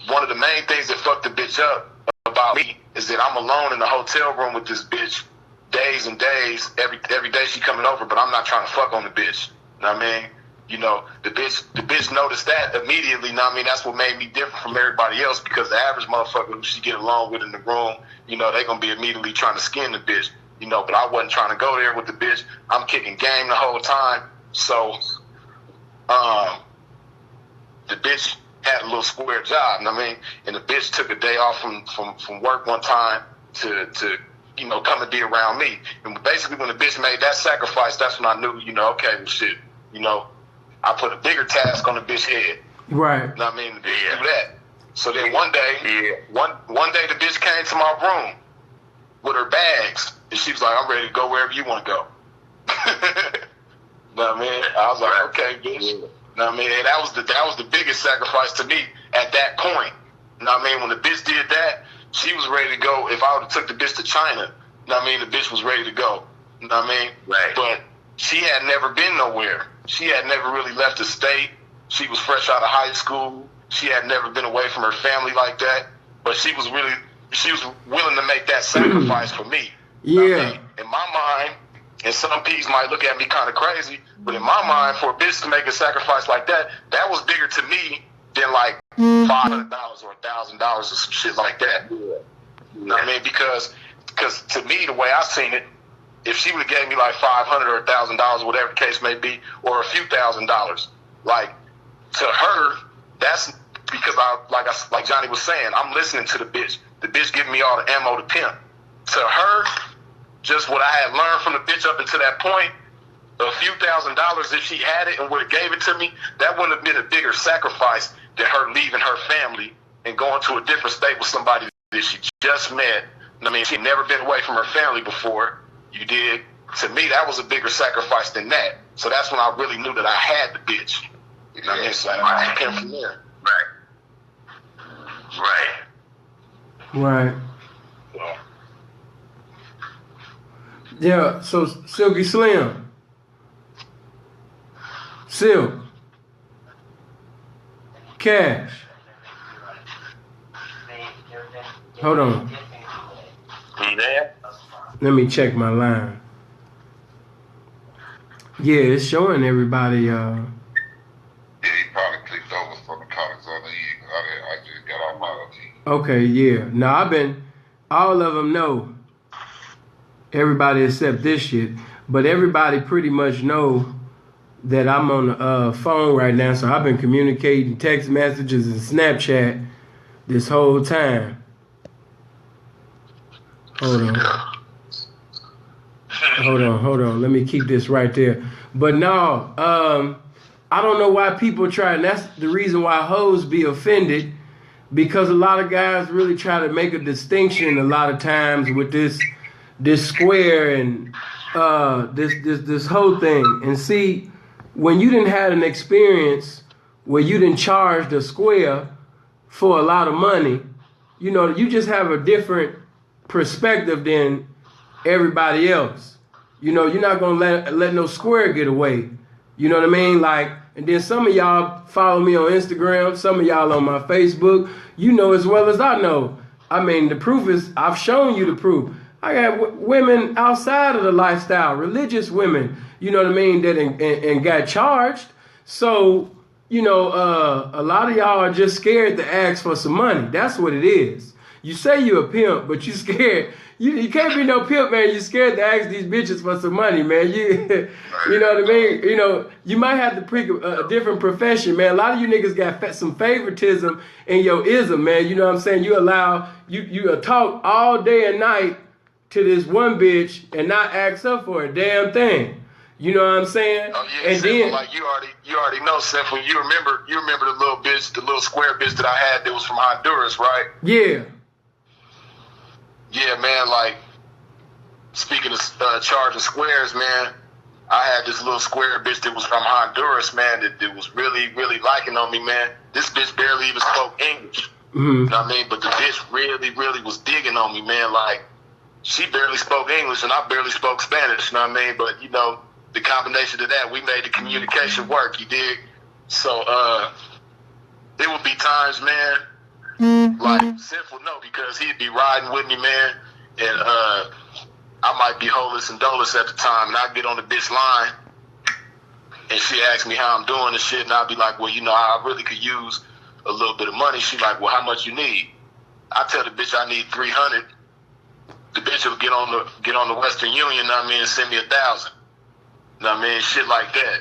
one of the main things that fucked the bitch up about me is that I'm alone in the hotel room with this bitch days and days. Every day she coming over, but I'm not trying to fuck on the bitch. You know what I mean? You know, the bitch noticed that immediately. You know what I mean? That's what made me different from everybody else, because the average motherfucker who she get along with in the room, you know, they gonna be immediately trying to skin the bitch. You know, but I wasn't trying to go there with the bitch. I'm kicking game the whole time. So, the bitch had a little square job, you know what I mean? And the bitch took a day off from work one time to you know, come and be around me. And basically when the bitch made that sacrifice, that's when I knew, you know, okay, well shit, you know, I put a bigger task on the bitch head. Right. You know what I mean? The bitch do that. So then one day, one day the bitch came to my room with her bags, and she was like, I'm ready to go wherever you want to go. You know what I mean? I was like, okay, bitch. You know what I mean? And that was the biggest sacrifice to me at that point. You know what I mean? When the bitch did that, she was ready to go. If I would have took the bitch to China, you know what I mean? The bitch was ready to go. You know what I mean? Right. But she had never been nowhere. She had never really left the state. She was fresh out of high school. She had never been away from her family like that. But she was willing to make that sacrifice for me. Yeah. You know what I mean? In my mind, and some P's might look at me kind of crazy, but in my mind, for a bitch to make a sacrifice like that, that was bigger to me than like $500 or $1,000 or some shit like that. You know what I mean? Because to me, the way I seen it, if she would have gave me like $500 or $1,000, whatever the case may be, or a few $1,000s, like to her, that's because like Johnny was saying, I'm listening to the bitch. The bitch giving me all the ammo to pimp. To her, just what I had learned from the bitch up until that point, a few $1,000s, if she had it and would have gave it to me, that wouldn't have been a bigger sacrifice than her leaving her family and going to a different state with somebody that she just met. I mean, she'd never been away from her family before. You did. To me, that was a bigger sacrifice than that. So that's when I really knew that I had the bitch. You know what I mean? So I came from there. Right. Yeah, so Silky Slim. Silk. Cash. Hold on. You there? Let me check my line. Yeah, it's showing everybody. Yeah, he probably clicked over from the comments on the end. I just got off my OT. Okay, yeah. Now all of them know. Everybody except this shit, but everybody pretty much know that I'm on the phone right now. So I've been communicating text messages and Snapchat this whole time. Hold on. Let me keep this right there. But no, I don't know why people try, and that's the reason why hoes be offended, because a lot of guys really try to make a distinction a lot of times with this square and this whole thing. And see, when you didn't have an experience where you didn't charge the square, for a lot of money, you know, you just have a different perspective than everybody else. You know, you're not gonna let no square get away. You know what I mean? Like, and then some of y'all follow me on Instagram, some of y'all on my Facebook. You know as well as I know. I mean, the proof is, I've shown you the proof. I got women outside of the lifestyle, religious women, you know what I mean, that and got charged. So, you know, a lot of y'all are just scared to ask for some money. That's what it is. You say you're a pimp, but you scared. You can't be no pimp, man. You scared to ask these bitches for some money, man. You know what I mean? You know, you might have to pick a different profession, man. A lot of you niggas got some favoritism in your ism, man. You know what I'm saying? You allow, you talk all day and night to this one bitch and not ask her for a damn thing. You know what I'm saying? Oh yeah, and then like you already know, Simple. You remember the little bitch, the little square bitch that I had that was from Honduras, right? Yeah. Yeah, man. Like speaking of charging squares, man, I had this little square bitch that was from Honduras, man. That was really liking on me, man. This bitch barely even spoke English. Mm-hmm. You know what I mean? But the bitch really was digging on me, man. Like she barely spoke English and I barely spoke Spanish. You know what I mean? But you know, the combination of that, we made the communication work. You dig? So there would be times, man. Like Sinful no, because he'd be riding with me, man, and I might be holeless and doleless at the time, and I'd get on the bitch line, and she asked me how I'm doing and shit, and I'd be like, well, you know, I really could use a little bit of money. She like, well, how much you need? I tell the bitch I need 300. The bitch will get on the Western Union, know what I mean, and send me 1,000. Know what I mean, shit like that.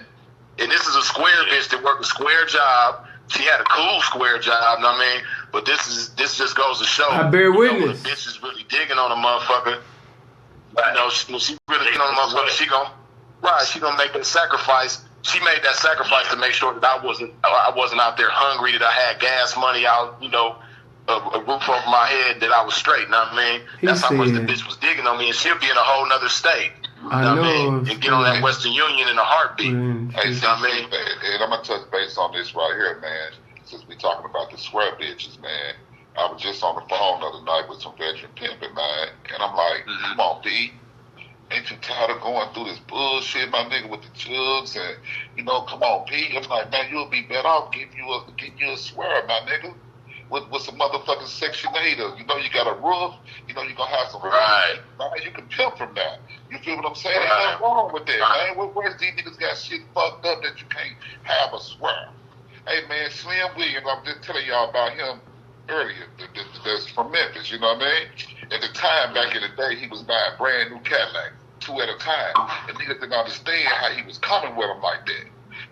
And this is a square bitch that worked a square job. She had a cool square job, know what I mean? But this just goes to show. I bear witness. When a bitch is really digging on a motherfucker, you know, when she really digging on a motherfucker, she gonna make that sacrifice. She made that sacrifice to make sure that I wasn't out there hungry, that I had gas money out, you know, a roof over my head, that I was straight, know what I mean? That's how much the bitch was digging on me, and she'll be in a whole nother state. I know. What I mean? And get on that Western Union in a heartbeat. Hey, you know what I mean? And I'm gonna touch base on this right here, man. Since we talking about the swear bitches, man. I was just on the phone the other night with some veteran pimping, man, and I'm like, come on, P. Ain't you tired of going through this bullshit, my nigga, with the jugs? And you know, come on, P. I'm like, man, you'll be better off give you a swear, my nigga. With some motherfucking Section 8, you know, you got a roof, you know, you're gonna have some right. Man, you can pimp from that. You feel what I'm saying? Right. Ain't nothing wrong with that, man. Where's these niggas got shit fucked up that you can't have a swear? Hey, man, Slim Williams, I'm just telling y'all about him earlier. That's from Memphis, you know what I mean? At the time, back in the day, he was buying brand new Cadillac, 2 at a time. And niggas didn't understand how he was coming with them like that.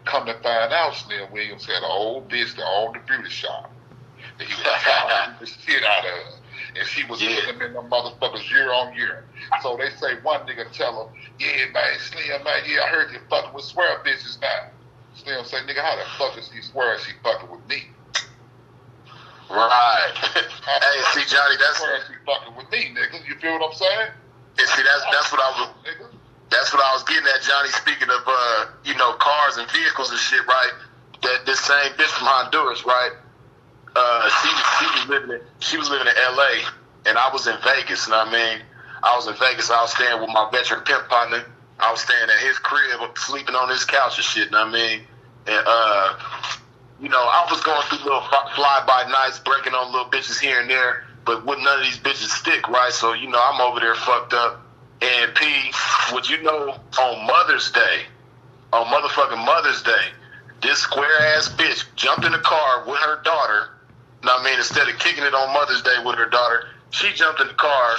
Come to find out, Slim Williams had an old bitch that owned the beauty shop. That he was trying the shit out of her. And she was living in them motherfuckers year on year. So they say one nigga tell her, yeah, man, Slim, man, yeah, I heard you fucking with swear bitches now. Slim say, nigga, how the fuck is she swear she fucking with me? Right. Hey, see, Johnny, that's swear she fucking with me, nigga. You feel what I'm saying? And see, that's what I was. Nigga. That's what I was getting at, Johnny. Speaking of, you know, cars and vehicles and shit, right? That this same bitch from Honduras, right? She was living in L.A. and I was in Vegas. You know what I mean? I was in Vegas. I was staying with my veteran pimp partner. I was staying at his crib, sleeping on his couch and shit. You know what I mean? And you know, I was going through little fly-by nights, breaking on little bitches here and there, but wouldn't none of these bitches stick, right? So you know, I'm over there fucked up. And P, would you know, on Mother's Day, on motherfucking Mother's Day, this square-ass bitch jumped in the car with her daughter. You know what I mean? Instead of kicking it on Mother's Day with her daughter, she jumped in the car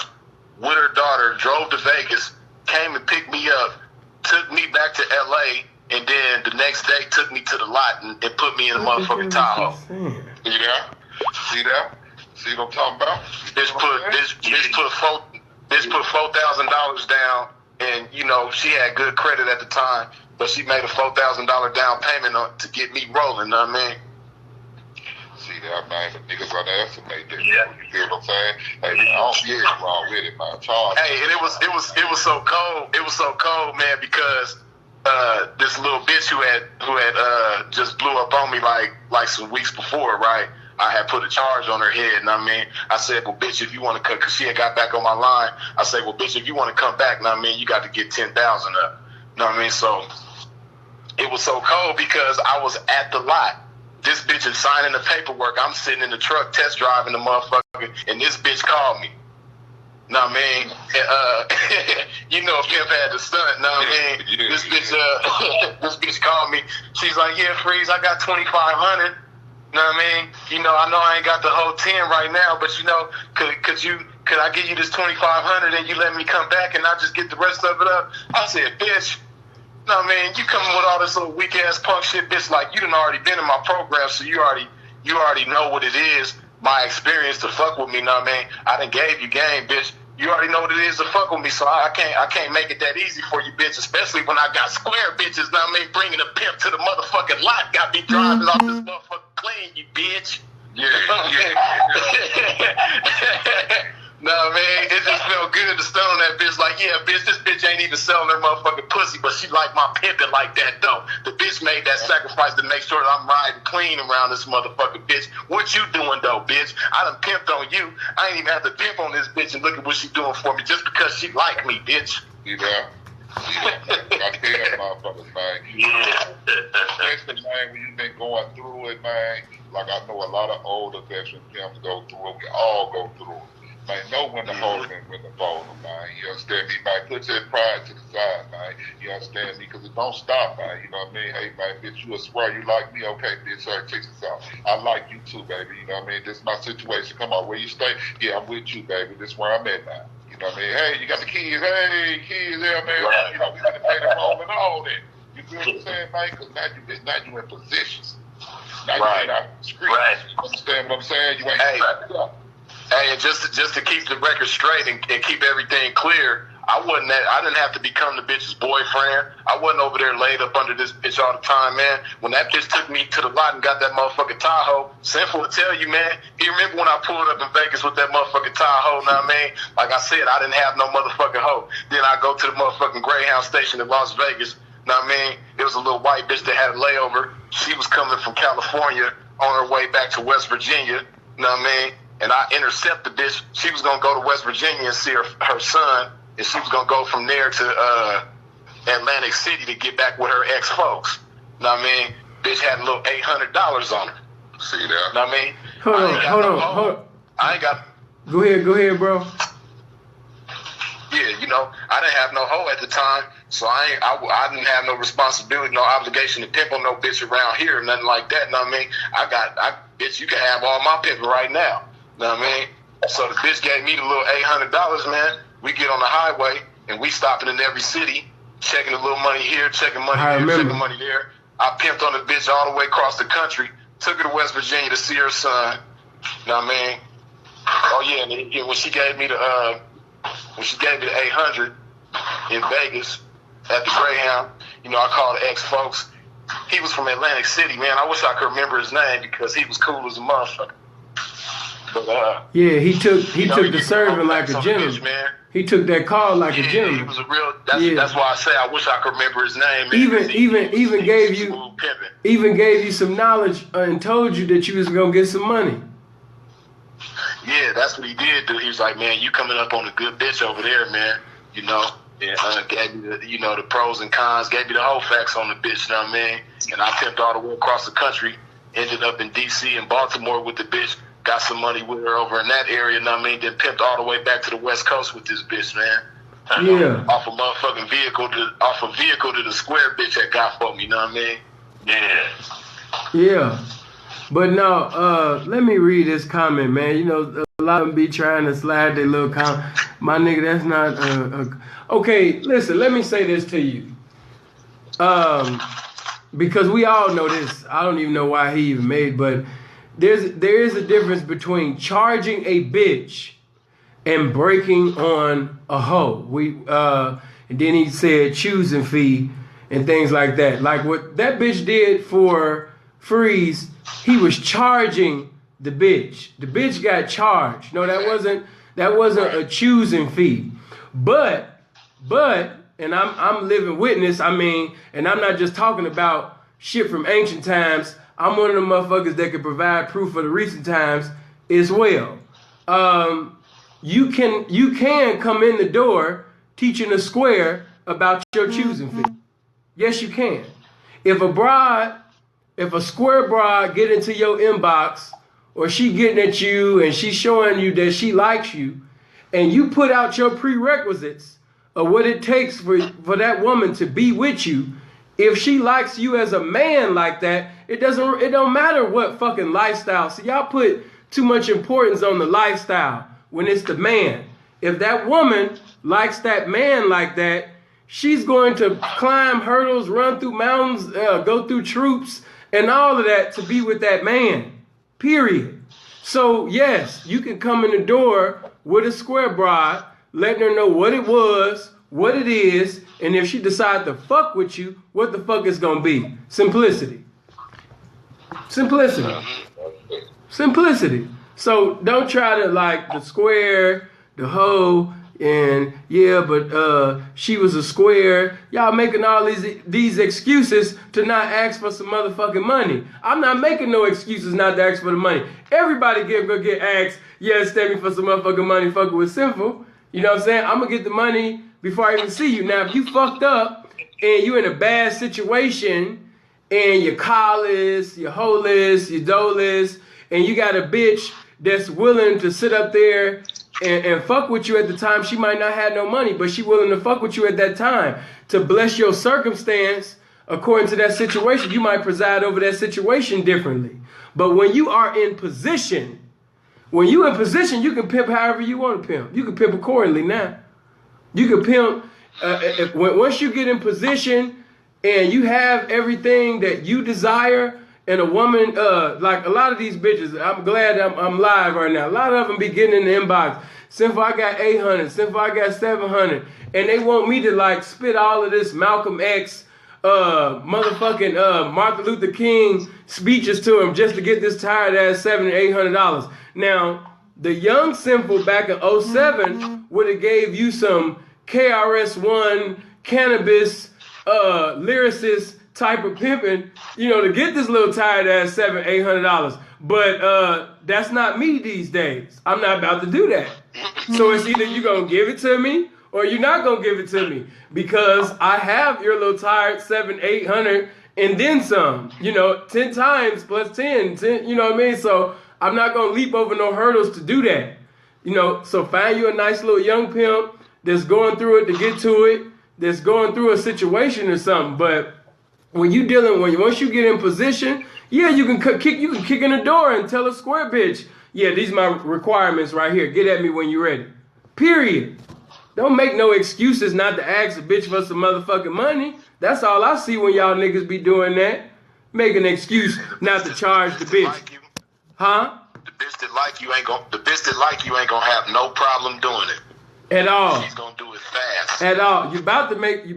with her daughter, drove to Vegas, came and picked me up, took me back to L.A., and then the next day took me to the lot and put me in a motherfucking Tahoe. See that? See that? See what I'm talking about? Bitch put $4,000 down, and you know she had good credit at the time, but she made a $4,000 down payment to get me rolling. Know what I mean? See that, man? The niggas underestimate that. Yeah. You feel what I'm saying? Hey, I don't get wrong with it, man. Charles. Hey, and it was so cold. It was so cold, man, because this little bitch who had just blew up on me like some weeks before, right? I had put a charge on her head, and I mean, I said, well, bitch, if you want to cut, because she had got back on my line, I said, well, bitch, if you want to come back, I mean, you got to get 10,000 up. You know what I mean? So it was so cold because I was at the lot. This bitch is signing the paperwork. I'm sitting in the truck test driving the motherfucker, and this bitch called me. Know what I mean? You know, Pimp had the stunt. Know what I mean? This bitch, this bitch called me. She's like, "Yeah, Freeze, I got 2,500. Know what I mean? You know I ain't got the whole 10 right now, but you know, could I give you this 2,500 and you let me come back and I just get the rest of it up?" I said, "Bitch, no, man, you coming with all this little weak ass punk shit, bitch. Like you done already been in my program, so you already know what it is." My experience to fuck with me, know what I mean? I done gave you game, bitch. You already know what it is to fuck with me, so I can't make it that easy for you, bitch. Especially when I got square bitches, know what I mean? Bringing a pimp to the motherfucking lot, got me driving off this motherfucking clean, you bitch. Yeah. No, man, it just felt good to stone that bitch. Like, yeah, bitch, this bitch ain't even selling her motherfucking pussy, but she like my pimping like that, though. The bitch made that sacrifice to make sure that I'm riding clean around this motherfucking bitch. What you doing, though, bitch? I done pimped on you. I ain't even have to pimp on this bitch, and look at what she doing for me just because she like me, bitch. You know? I tell motherfuckers, man. Yeah. Especially, man, when you've been going through it, man. Like, I know a lot of older veteran pimps go through it. We all go through it. Man, know when to hold them and when to fold them, man. You understand me, man? Put your pride to the side, man. You understand me? Because it don't stop, man. You know what I mean? Hey, man, bitch, you a swear you like me? Okay, bitch, check this out. I like you too, baby. You know what I mean? This is my situation. Come on, where you stay? Yeah, I'm with you, baby. This is where I'm at now. You know what I mean? Hey, you got the keys. Hey, keys there, man. Right. You know, we got to pay the roll and all that. You feel what I'm saying, man? Because now you in positions. Now you ain't out the street. Right. You understand what I'm saying? You ain't back it up. Hey, and just to keep the record straight and keep everything clear, I didn't have to become the bitch's boyfriend. I wasn't over there laid up under this bitch all the time, man. When that bitch took me to the lot and got that motherfucking Tahoe, Sinful to tell you, man, you remember when I pulled up in Vegas with that motherfucking Tahoe, know what I mean? Like I said, I didn't have no motherfucking hoe. Then I go to the motherfucking Greyhound station in Las Vegas, know what I mean? It was a little white bitch that had a layover. She was coming from California on her way back to West Virginia, know what I mean? And I intercepted the bitch. She was going to go to West Virginia and see her son. And she was going to go from there to Atlantic City to get back with her ex-folks. Know what I mean? Bitch had a little $800 on her. See that? Know what I mean? Hold on. I ain't got... Go ahead, bro. Yeah, you know, I didn't have no hoe at the time. So I didn't have no responsibility, no obligation to pimp on no bitch around here or nothing like that. Know what I mean? Bitch, you can have all my pimping right now. Know what I mean? So the bitch gave me the little $800, man. We get on the highway, and we stopping in every city, checking a little money here, checking money there, checking money there. I pimped on the bitch all the way across the country, took her to West Virginia to see her son. Know what I mean? Oh, yeah, and when she gave me the 800 in Vegas at the Greyhound, you know, I called the ex-folks. He was from Atlantic City, man. I wish I could remember his name because he was cool as a motherfucker. But, yeah, he took the serving like a gentleman. Bitch, man. He took that call like a gentleman. He was a real. That's why I say I wish I could remember his name. Man. Even gave you some knowledge and told you that you was gonna get some money. Yeah, that's what he did do. He was like, man, you coming up on a good bitch over there, man. You know, and gave me the pros and cons, gave me the whole facts on the bitch. You know what I mean? And I pimped all the way across the country. Ended up in D.C. and Baltimore with the bitch. Got some money with her over in that area, you know what I mean? Then pimped all the way back to the West Coast with this bitch, man. Yeah. Off a motherfucking vehicle to the square bitch that got for me, you know what I mean? Yeah. Yeah. But no, let me read this comment, man. You know, a lot of them be trying to slide their little comment. My nigga, that's not okay, listen, let me say this to you. Because we all know this. I don't even know why he even made, but there is a difference between charging a bitch and breaking on a hoe. And then he said choosing fee and things like that. Like what that bitch did for Freeze, he was charging the bitch. The bitch got charged. No, that wasn't a choosing fee. But and I'm living witness. I mean, and I'm not just talking about shit from ancient times. I'm one of the motherfuckers that can provide proof for the recent times as well. You can come in the door teaching a square about your choosing fee. Yes, you can. If a square broad get into your inbox, or she getting at you and she showing you that she likes you, and you put out your prerequisites of what it takes for that woman to be with you, if she likes you as a man like that, it don't matter what fucking lifestyle. See, y'all put too much importance on the lifestyle when it's the man. If that woman likes that man like that, she's going to climb hurdles, run through mountains, go through troops, and all of that to be with that man. Period. So, yes, you can come in the door with a square broad, letting her know what it was, what it is, and if she decides to fuck with you, what the fuck it's going to be. Simplicity. Simplicity. Simplicity. So, don't try to like the square, the hoe, and yeah, but she was a square. Y'all making all these excuses to not ask for some motherfucking money. I'm not making no excuses not to ask for the money. Everybody gonna get asked, yeah, stay me for some motherfucking money, fucking with Sinful. You know what I'm saying? I'm gonna get the money before I even see you. Now, if you fucked up and you in a bad situation and you're collarless, you're holeless, you're doleless, and you got a bitch that's willing to sit up there and fuck with you at the time, she might not have no money, but she willing to fuck with you at that time to bless your circumstance according to that situation. You might preside over that situation differently. But when you are in position, you can pimp however you want to pimp. You can pimp accordingly now. You can pimp once you get in position and you have everything that you desire. And a woman, like a lot of these bitches, I'm glad I'm live right now. A lot of them be getting in the inbox. Sinful, I got 800. Sinful, I got 700. And they want me to like spit all of this Malcolm X, motherfucking Martin Luther King speeches to him just to get this tired ass $700 and $800. Now, the young Sinful back in 07 would have gave you some KRS-One cannabis lyricist type of pimping, you know, to get this little tired ass $700-800. But that's not me these days. I'm not about to do that. So it's either you gonna give it to me or you're not gonna give it to me, because I have your little tired $700-800 and then some. You know, 10 times plus 10. You know what I mean? So I'm not gonna leap over no hurdles to do that. You know, so find you a nice little young pimp that's going through it to get to it, that's going through a situation or something. But once you get in position, yeah, you can kick in the door and tell a square bitch, yeah, these are my requirements right here. Get at me when you're ready. Period. Don't make no excuses not to ask a bitch for some motherfucking money. That's all I see when y'all niggas be doing that. Make an excuse not to charge the bitch. Huh? The bitch that like you ain't gonna have no problem doing it. At all. She's gonna do it fast. At all. You about to make me,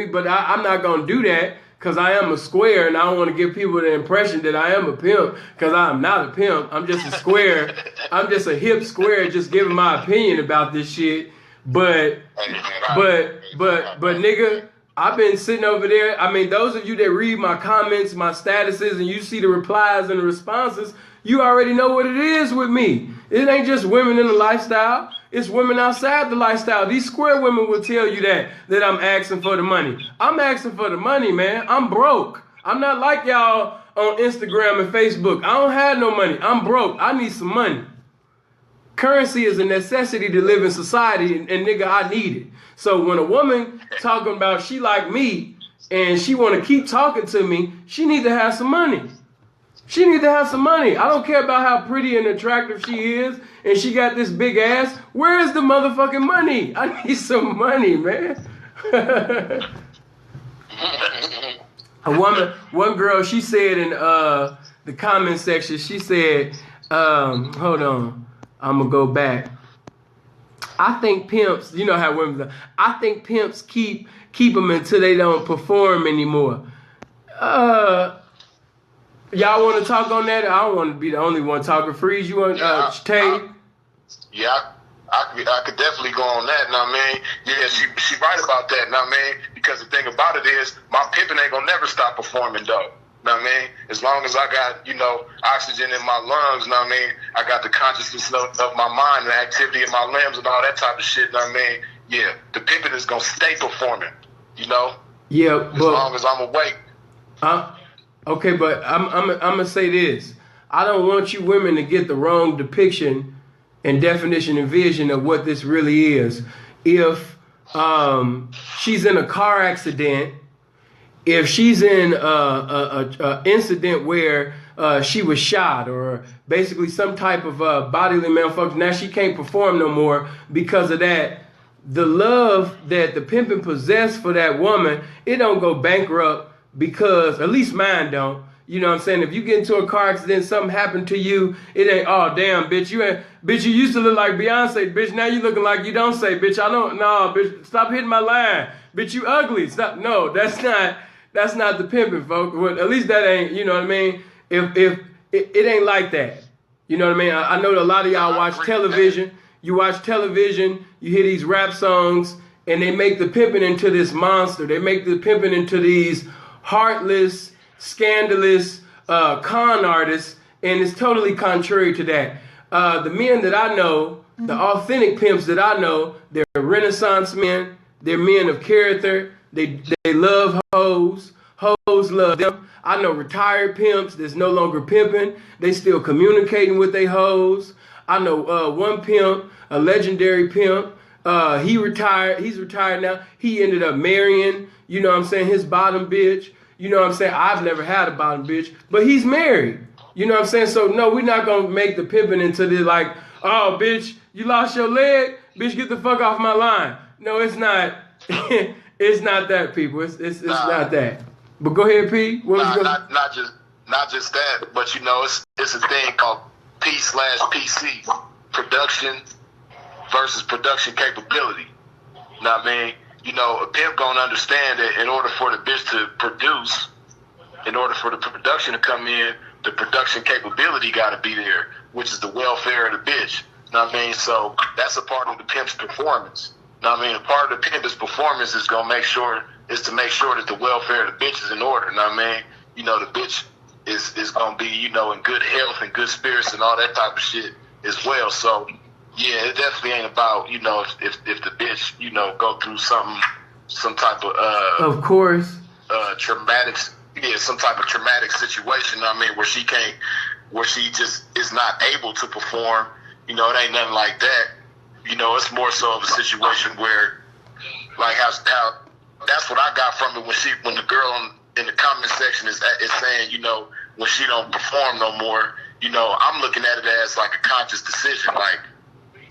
but I'm not gonna do that. Because I am a square, and I don't want to give people the impression that I am a pimp, because I am not a pimp. I'm just a square. I'm just a hip square just giving my opinion about this shit. But nigga, I've been sitting over there. I mean, those of you that read my comments, my statuses, and you see the replies and the responses, you already know what it is with me. It ain't just women in the lifestyle. It's women outside the lifestyle. These square women will tell you that I'm asking for the money. I'm asking for the money, man. I'm broke. I'm not like y'all on Instagram and Facebook. I don't have no money. I'm broke. I need some money. Currency is a necessity to live in society, and nigga, I need it. So when a woman talking about she like me and she want to keep talking to me, she need to have some money. She need to have some money. I don't care about how pretty and attractive she is and she got this big ass. Where is the motherfucking money? I need some money, man. One girl, she said in the comment section, she said, hold on, I'm gonna go back. I think pimps, you know how women are, I think pimps keep them until they don't perform anymore. Y'all want to talk on that? I don't want to be the only one talking. Freeze, you want Tay? Yeah, I could definitely go on that. Know what I mean? Yeah, she right about that. Know what I mean? Because the thing about it is, my pimping ain't gonna never stop performing though. Know Know what I mean? As long as I got, oxygen in my lungs, know what I mean? I got the consciousness of my mind and the activity of my limbs and all that type of shit, know what I mean? Yeah, the pimping is going to stay performing, Yeah, as long as I'm awake. Okay, but I'm going to say this. I don't want you women to get the wrong depiction and definition and vision of what this really is. If she's in a car accident, if she's in a incident where she was shot or basically some type of bodily malfunction, now she can't perform no more because of that. The love that the pimping possess for that woman, it don't go bankrupt because, at least mine don't. You know what I'm saying? If you get into a car accident, something happened to you, it ain't, oh damn, bitch, you used to look like Beyonce, bitch, now you looking like you don't say, bitch, bitch, stop hitting my line. Bitch, you ugly. Stop. No, that's not the pimping, folks. Well, at least that ain't, you know what I mean? If it ain't like that. You know what I mean? I know that a lot of y'all watch television. You watch television, you hear these rap songs, and they make the pimping into this monster. They make the pimping into these heartless, scandalous con artists, and it's totally contrary to that. The men that I know, the authentic pimps that I know, they're Renaissance men. They're men of character. They love hoes. Hoes love them. I know retired pimps that's no longer pimping. They still communicating with their hoes. I know one pimp, a legendary pimp. He retired. He's retired now. He ended up marrying, you know what I'm saying, his bottom bitch. You know what I'm saying? I've never had a bottom bitch, but he's married. You know what I'm saying? So, no, we're not going to make the pimping into the like, oh, bitch, you lost your leg? Bitch, get the fuck off my line. No, it's not. It's not that, people. It's not that. But go ahead, P. Not just that, but it's a thing called P/PC, production versus production capability. You know what I mean? A pimp gonna understand that in order for the bitch to produce, in order for the production to come in, the production capability gotta be there, which is the welfare of the bitch. You know what I mean? So that's a part of the pimp's performance. You know what I mean? A part of the pimp's performance is to make sure that the welfare of the bitch is in order. You know what I mean? The bitch is gonna be, in good health and good spirits and all that type of shit as well. So yeah, it definitely ain't about, if the bitch, go through some type of course, traumatic, some type of traumatic situation. I mean, where she just is not able to perform. It ain't nothing like that. It's more so of a situation where, like how that's what I got from it when the girl in the comment section is saying, when she don't perform no more, I'm looking at it as like a conscious decision, like.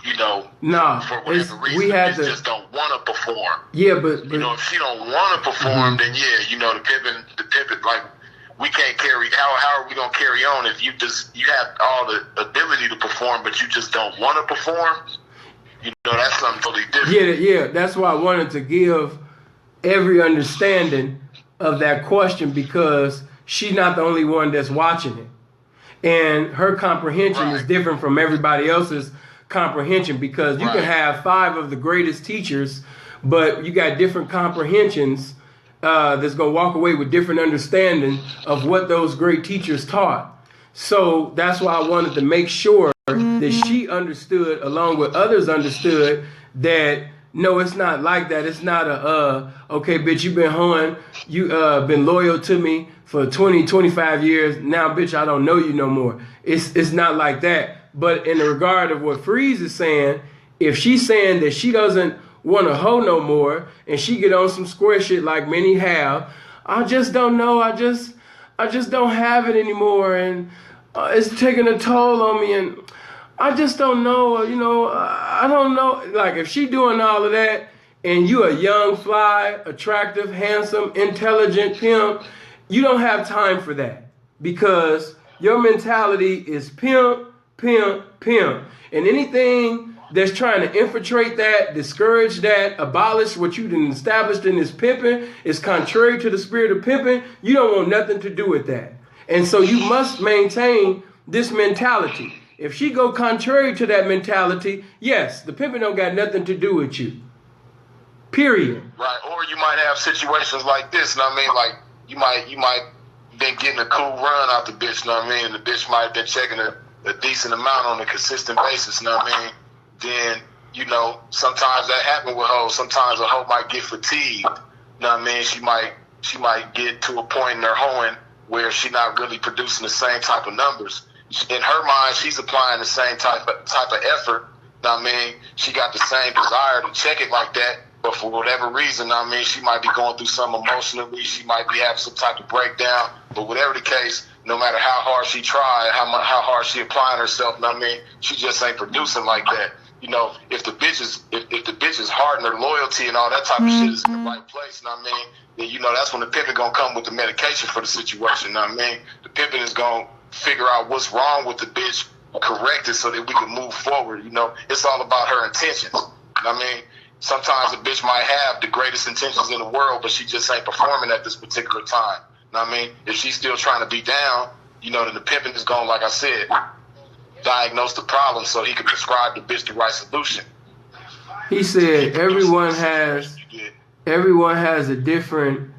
For whatever reason, just don't want to perform. Yeah, but if she don't want to perform, then yeah, the pimping, like we can't carry. How are we gonna carry on if you have all the ability to perform, but you just don't want to perform? That's something totally different. Yeah, that's why I wanted to give every understanding of that question because she's not the only one that's watching it, and her comprehension is different from everybody else's comprehension because you can have 5 of the greatest teachers, but you got different comprehensions that's going to walk away with different understanding of what those great teachers taught. So that's why I wanted to make sure that she understood, along with others understood, that no, it's not like that. It's not okay, bitch, you've been hoeing, you been loyal to me for 20, 25 years. Now, bitch, I don't know you no more. It's not like that. But in the regard of what Freeze is saying, if she's saying that she doesn't want to hoe no more and she get on some square shit like many have, I just don't know. I just don't have it anymore, and it's taking a toll on me, and I just don't know. I don't know. Like if she doing all of that, and you a young, fly, attractive, handsome, intelligent pimp, you don't have time for that because your mentality is pimp. And anything that's trying to infiltrate that, discourage that, abolish what you done established in this pimping is contrary to the spirit of pimping. You don't want nothing to do with that. And so you must maintain this mentality. If she go contrary to that mentality, yes, the pimping don't got nothing to do with you. Period. Right. Or you might have situations like this, and I mean, like you might been getting a cool run out the bitch, know what I mean? The bitch might have been checking a decent amount on a consistent basis, know what I mean? Then, you know, sometimes that happens with hoes. Sometimes a hoe might get fatigued, know what I mean? She might get to a point in her hoeing where she's not really producing the same type of numbers. In her mind, she's applying the same type of effort, know what I mean? She got the same desire to check it like that, but for whatever reason, know what I mean, she might be going through something emotionally, she might be having some type of breakdown, but whatever the case, no matter how hard she try, how hard she applying herself, know what I mean, she just ain't producing like that. You know, if the bitch is hard in her loyalty and all that type of shit is in the right place, know what I mean, then you know that's when the pimpin' gonna come with the medication for the situation, know what I mean? The pimpin' is gonna figure out what's wrong with the bitch, correct it so that we can move forward. You know, it's all about her intentions. You know what I mean? Sometimes a bitch might have the greatest intentions in the world, but she just ain't performing at this particular time. You know what I mean? If she's still trying to be down, you know, then the pimpin' is gonna, like I said, diagnose the problem so he can prescribe the bitch the right solution. He said everyone has a different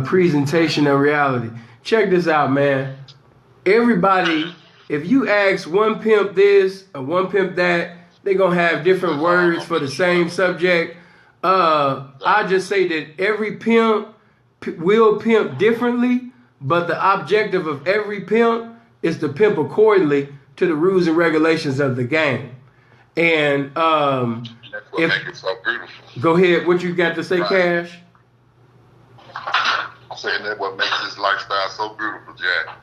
presentation of reality. Check this out, man. Everybody, if you ask one pimp this or one pimp that, they're going to have different words for the same subject. I just say that every pimp will pimp differently, but the objective of every pimp is to pimp accordingly to the rules and regulations of the game. And that's what makes it so beautiful. Go ahead. What you got to say, Cash? I'm saying that what makes this lifestyle so beautiful, Jack.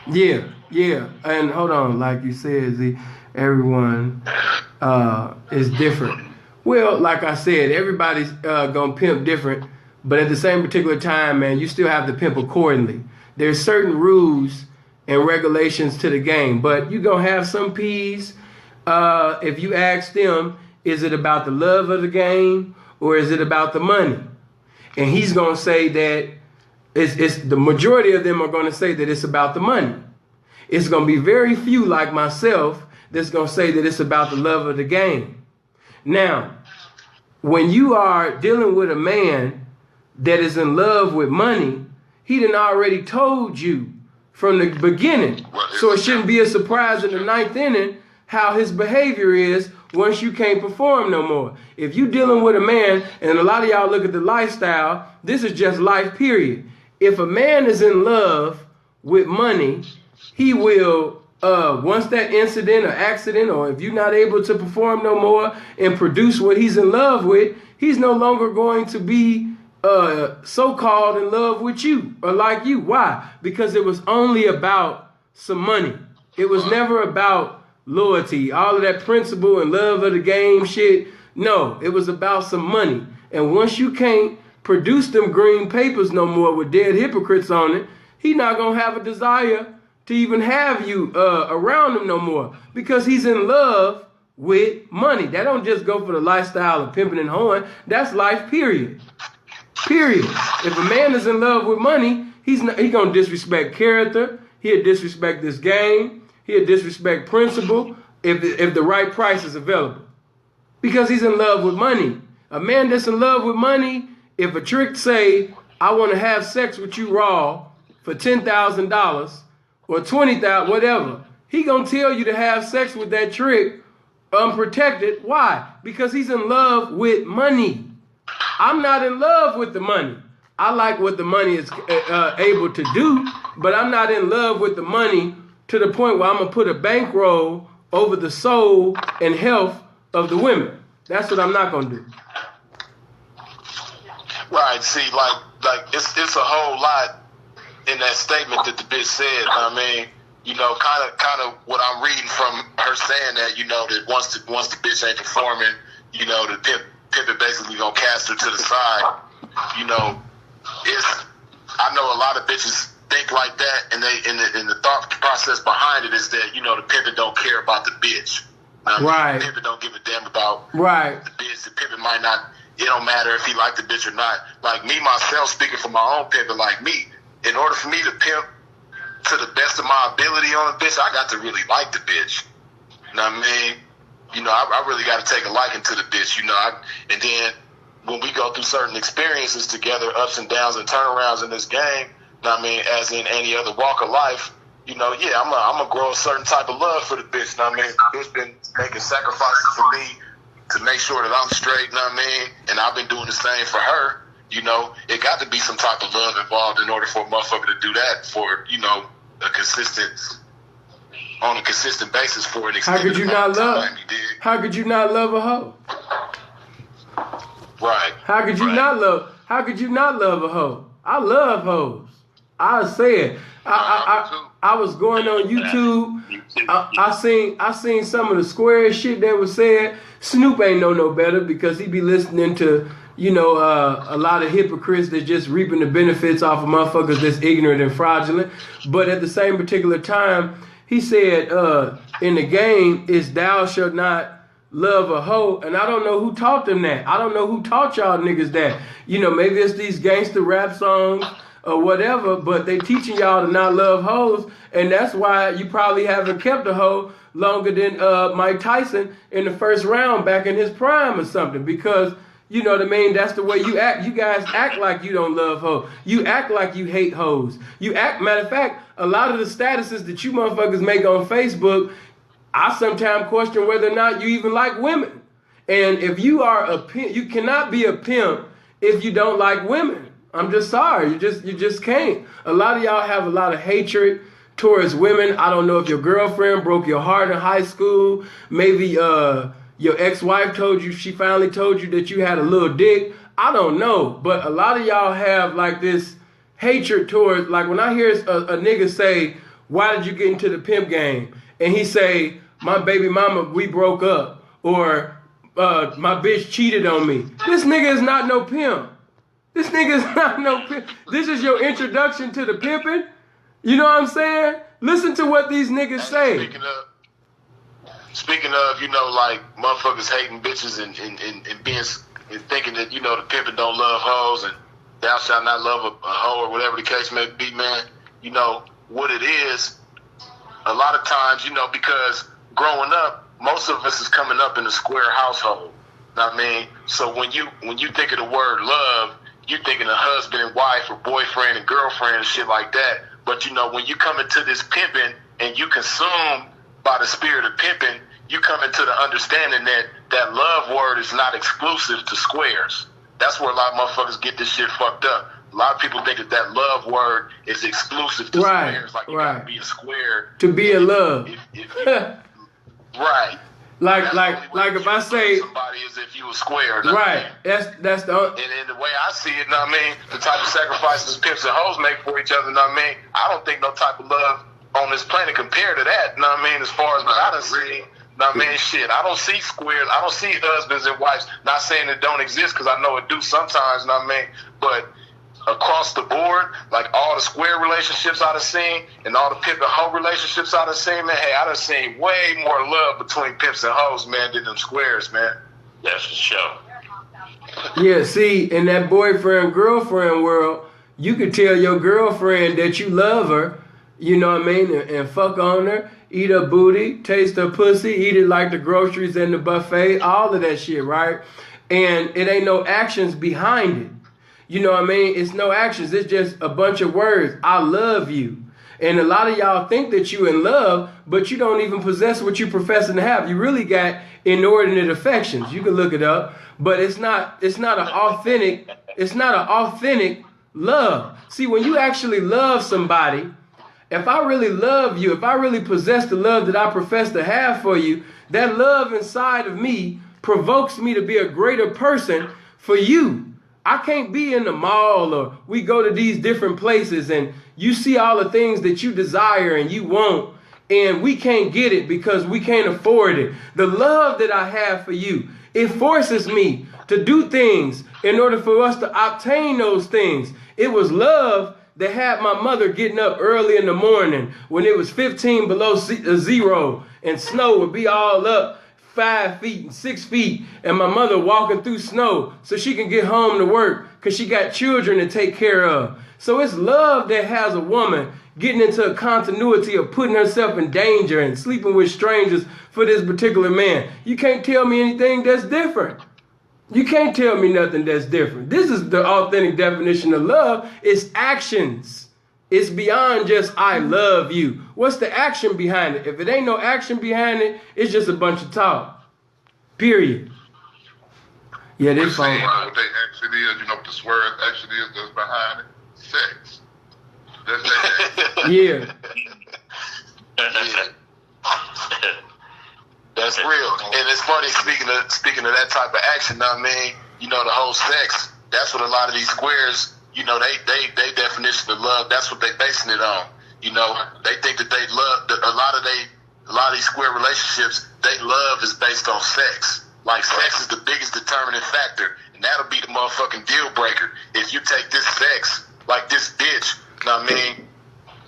Yeah. And hold on, like you said, everyone is different. Well, like I said, everybody's gonna pimp different, but at the same particular time, man, you still have to pimp accordingly. There's certain rules and regulations to the game, but you're gonna have some P's. If you ask them, is it about the love of the game or is it about the money? And he's gonna say that it's the majority of them are gonna say that it's about the money. It's gonna be very few like myself that's gonna say that it's about the love of the game. Now, when you are dealing with a man that is in love with money, he done already told you from the beginning. So it shouldn't be a surprise in the ninth inning how his behavior is once you can't perform no more. If you dealing with a man, and a lot of y'all look at the lifestyle, this is just life, period. If a man is in love with money, he will, once that incident or accident, or if you're not able to perform no more and produce what he's in love with, he's no longer going to be so-called in love with you or like you. Why? Because it was only about some money. It was never about loyalty, all of that principle and love of the game shit. No, it was about some money. And once you can't produce them green papers no more with dead hypocrites on it, he not gonna have a desire to even have you around him no more, because he's in love with money. That don't just go for the lifestyle of pimping and hoeing. That's life, period. Period. If a man is in love with money, he gonna disrespect character. He'll disrespect this game. He'll disrespect principle if the right price is available, because he's in love with money. A man that's in love with money, if a trick say, I want to have sex with you raw for $10,000 or $20,000, whatever, he gonna tell you to have sex with that trick unprotected. Why? Because he's in love with money. I'm not in love with the money. I like what the money is able to do, but I'm not in love with the money to the point where I'm gonna put a bankroll over the soul and health of the women. That's what I'm not gonna do. Right. See, like it's a whole lot in that statement that the bitch said. I mean, you know, kind of what I'm reading from her saying that, you know, that once the bitch ain't performing, you know, the pimp is basically gonna cast her to the side. You know, I know a lot of bitches think like that, and the thought process behind it is that, you know, the pimpin' don't care about the bitch. Right. The pimpin' don't give a damn about the bitch. The pimpin' might not. It don't matter if he like the bitch or not. Like me myself, speaking for my own pimpin', like me, in order for me to pimp to the best of my ability on a bitch, I got to really like the bitch. You know what I mean? You know, I really got to take a liking to the bitch. You know, and then when we go through certain experiences together, ups and downs and turnarounds in this game, I mean, as in any other walk of life, you know, yeah, I'm gonna grow a certain type of love for the bitch. I mean, the bitch been making sacrifices for me to make sure that I'm straight. I mean, and I've been doing the same for her. You know, it got to be some type of love involved in order for a motherfucker to do that for, you know, on a consistent basis for an extended amount of time. How could you not love a hoe? Right. How could you not love a hoe? I love hoes. I say it. I was going on YouTube. I seen some of the square shit that was said. Snoop ain't know no better because he be listening to, you know, a lot of hypocrites that just reaping the benefits off of motherfuckers that's ignorant and fraudulent. But at the same particular time, he said in the game is thou shalt not love a hoe. And I don't know who taught them that. I don't know who taught y'all niggas that. You know, maybe it's these gangster rap songs or whatever, but they teaching y'all to not love hoes. And that's why you probably haven't kept a hoe longer than Mike Tyson in the first round back in his prime or something. Because, you know what I mean, that's the way you act. You guys act like you don't love hoes. You act like you hate hoes. Matter of fact, a lot of the statuses that you motherfuckers make on Facebook, I sometimes question whether or not you even like women. And if you are a pimp, you cannot be a pimp if you don't like women. I'm just sorry. You just can't. A lot of y'all have a lot of hatred towards women. I don't know if your girlfriend broke your heart in high school. Maybe your ex-wife she finally told you that you had a little dick. I don't know. But a lot of y'all have like this hatred towards, like when I hear a nigga say, why did you get into the pimp game? And he say, my baby mama, we broke up. Or my bitch cheated on me. This nigga is not no pimp. This nigga is not no pimp. This is your introduction to the pimping. You know what I'm saying? Listen to what these niggas say. Speaking of, you know, like motherfuckers hating bitches and being and thinking that, you know, the pimping don't love hoes and thou shalt not love a hoe or whatever the case may be, man. You know what it is. A lot of times, you know, because growing up, most of us is coming up in a square household. Know what I mean? So when you think of the word love, you thinking of husband and wife or boyfriend and girlfriend and shit like that. But, you know, when you come into this pimping and you consume by the spirit of pimping, you come into the understanding that love word is not exclusive to squares. That's where a lot of motherfuckers get this shit fucked up. A lot of people think that love word is exclusive to squares. Like, you gotta be a square to be in love. Right. Like if I say somebody is if you a square. Right. That's the and the way I see it, know what I mean, the type of sacrifices pimps and hoes make for each other, know what I mean, I don't think no type of love on this planet compared to that, know what I mean, as far as what I done seen. Know what I mean, shit, I don't see squares, I don't see husbands and wives, not saying it don't exist, because I know it do sometimes, know what I mean, but across the board, like all the square relationships I done seen and all the pimp and hoe relationships I done seen, man, hey, I done seen way more love between pimps and hoes, man, than them squares, man. That's for sure. Yeah, see, in that boyfriend-girlfriend world, you could tell your girlfriend that you love her, you know what I mean, and fuck on her, eat her booty, taste her pussy, eat it like the groceries in the buffet, all of that shit, right? And it ain't no actions behind it. You know what I mean? It's no actions. It's just a bunch of words. I love you. And a lot of y'all think that you in love, but you don't even possess what you professing to have. You really got inordinate affections. You can look it up, but it's not an authentic love. See, when you actually love somebody, if I really love you, if I really possess the love that I profess to have for you, that love inside of me provokes me to be a greater person for you. I can't be in the mall or we go to these different places and you see all the things that you desire and you want and we can't get it because we can't afford it. The love that I have for you, it forces me to do things in order for us to obtain those things. It was love that had my mother getting up early in the morning when it was 15 below zero and snow would be all up 5 feet and 6 feet, and my mother walking through snow so she can get home to work because she got children to take care of. So it's love that has a woman getting into a continuity of putting herself in danger and sleeping with strangers for this particular man. You can't tell me anything that's different. You can't tell me nothing that's different. This is the authentic definition of love. It's actions. it's beyond just I love you. What's the action behind it? If it ain't no action behind it, it's just a bunch of talk. Period. Yeah, this phone. You know what they action is, you know what the swear action is that's behind it? Sex. That's that. Yeah. That's real. And it's funny, speaking of that type of action, I mean, you know, the whole sex, that's what a lot of these squares, you know, they definition of love, that's what they basing it on. You know, they think that they love, a lot of these square relationships, they love is based on sex. Like, sex is the biggest determining factor, and that'll be the motherfucking deal breaker. If you take this sex, like this bitch, you know what I mean,